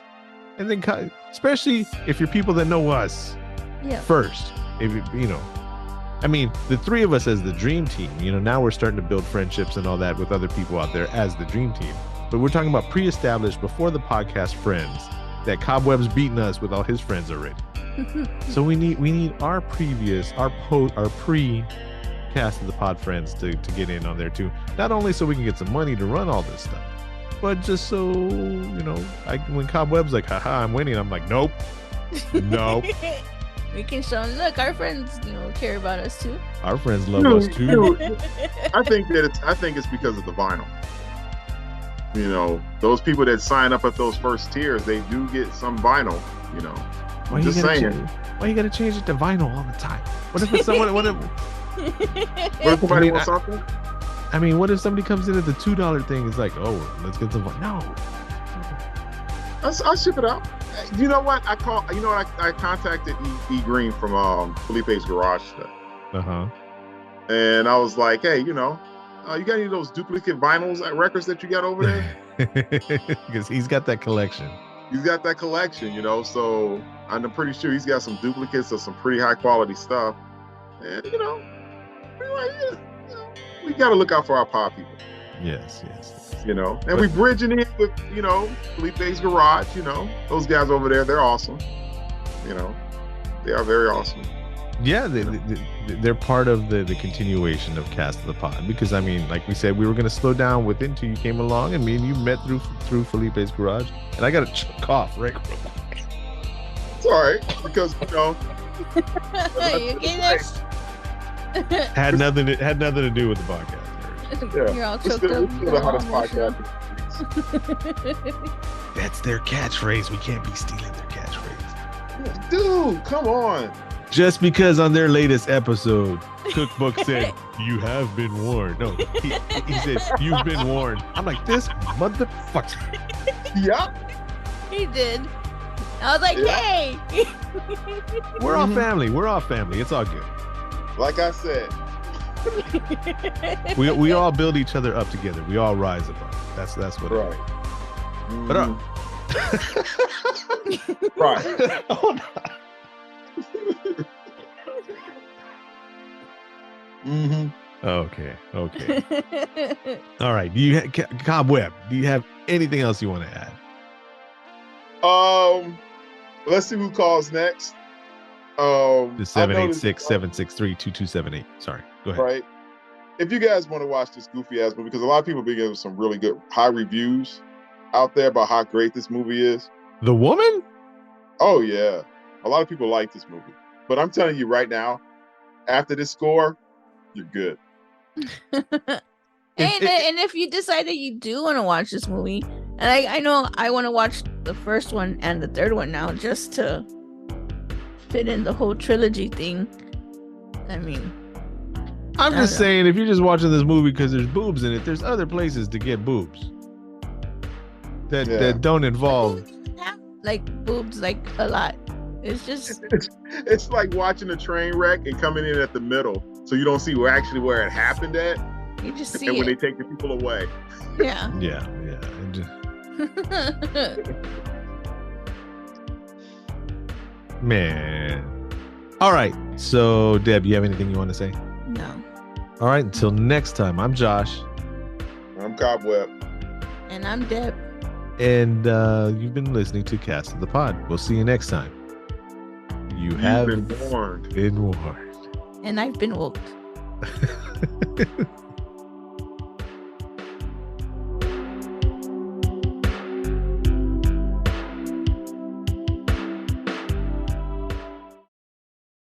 And then, especially if you're people that know us first, if the three of us as the dream team, now we're starting to build friendships and all that with other people out there as the dream team. But we're talking about pre-established, before the podcast friends, that Cob Web's beating us with all his friends already. So we need our pre-cast of the pod friends to get in on there too. Not only so we can get some money to run all this stuff, but just so, when Cob Web's like, haha, I'm winning, I'm like, nope. We can show them, look, our friends, care about us too. Our friends love us too. I think it's because of the vinyl. Those people that sign up at those first tiers, they do get some vinyl, Why you gotta change it to vinyl all the time? What if it's someone, what if somebody wants something? I mean, what if somebody comes in at the $2 thing? It's like, oh, let's get some. No, I'll ship it out. You know what? I contacted E Green from Felipe's Garage today. And I was like, hey, you got any of those duplicate vinyls at records that you got over there? Because he's got that collection. So I'm pretty sure he's got some duplicates of some pretty high quality stuff. And we got to look out for our pod people. Yes. And we bridging in with, Felipe's Garage, those guys over there, they're awesome. They are very awesome. Yeah, they're part of the continuation of Cast of the Pod, because I mean, like we said, we were going to slow down with until you came along, and me and you met through Felipe's garage, and I got a cough right. It's all right, because you get it. had nothing to do with the podcast. Yeah. You're all choked up. That's their catchphrase. We can't be stealing their catchphrase. Dude, come on. Just because on their latest episode, Cookbook said, "You have been warned." No, he said, "You've been warned." I'm like, this motherfucker. Yep. He did. I was like, hey. We're all family. We're all family. It's all good. Like I said. we all build each other up together. We all rise above. That's what. Right. But right. Okay. All right. Do you Cob Web? Do you have anything else you want to add? Let's see who calls next. The 786-763-2278. Sorry. Go ahead. Right. If you guys want to watch this goofy ass movie, because a lot of people be giving some really good high reviews out there about how great this movie is. The Woman? Oh yeah. A lot of people like this movie. But I'm telling you right now, after this score, you're good. And if you decide that you do want to watch this movie, and I know I want to watch the first one and the third one now just to fit in the whole trilogy thing. I mean, I'm just saying, if you're just watching this movie because there's boobs in it, there's other places to get boobs that don't involve like boobs like a lot. It's just it's like watching a train wreck and coming in at the middle, so you don't see where it happened at. You just see and when it. they take the people away. Yeah. Yeah. Man. All right. So, Deb, you have anything you want to say? No. All right. Until next time, I'm Josh. I'm Cob Web. And I'm Deb. And you've been listening to Cast of the Pod. We'll see you next time. You've been warned. And I've been woke.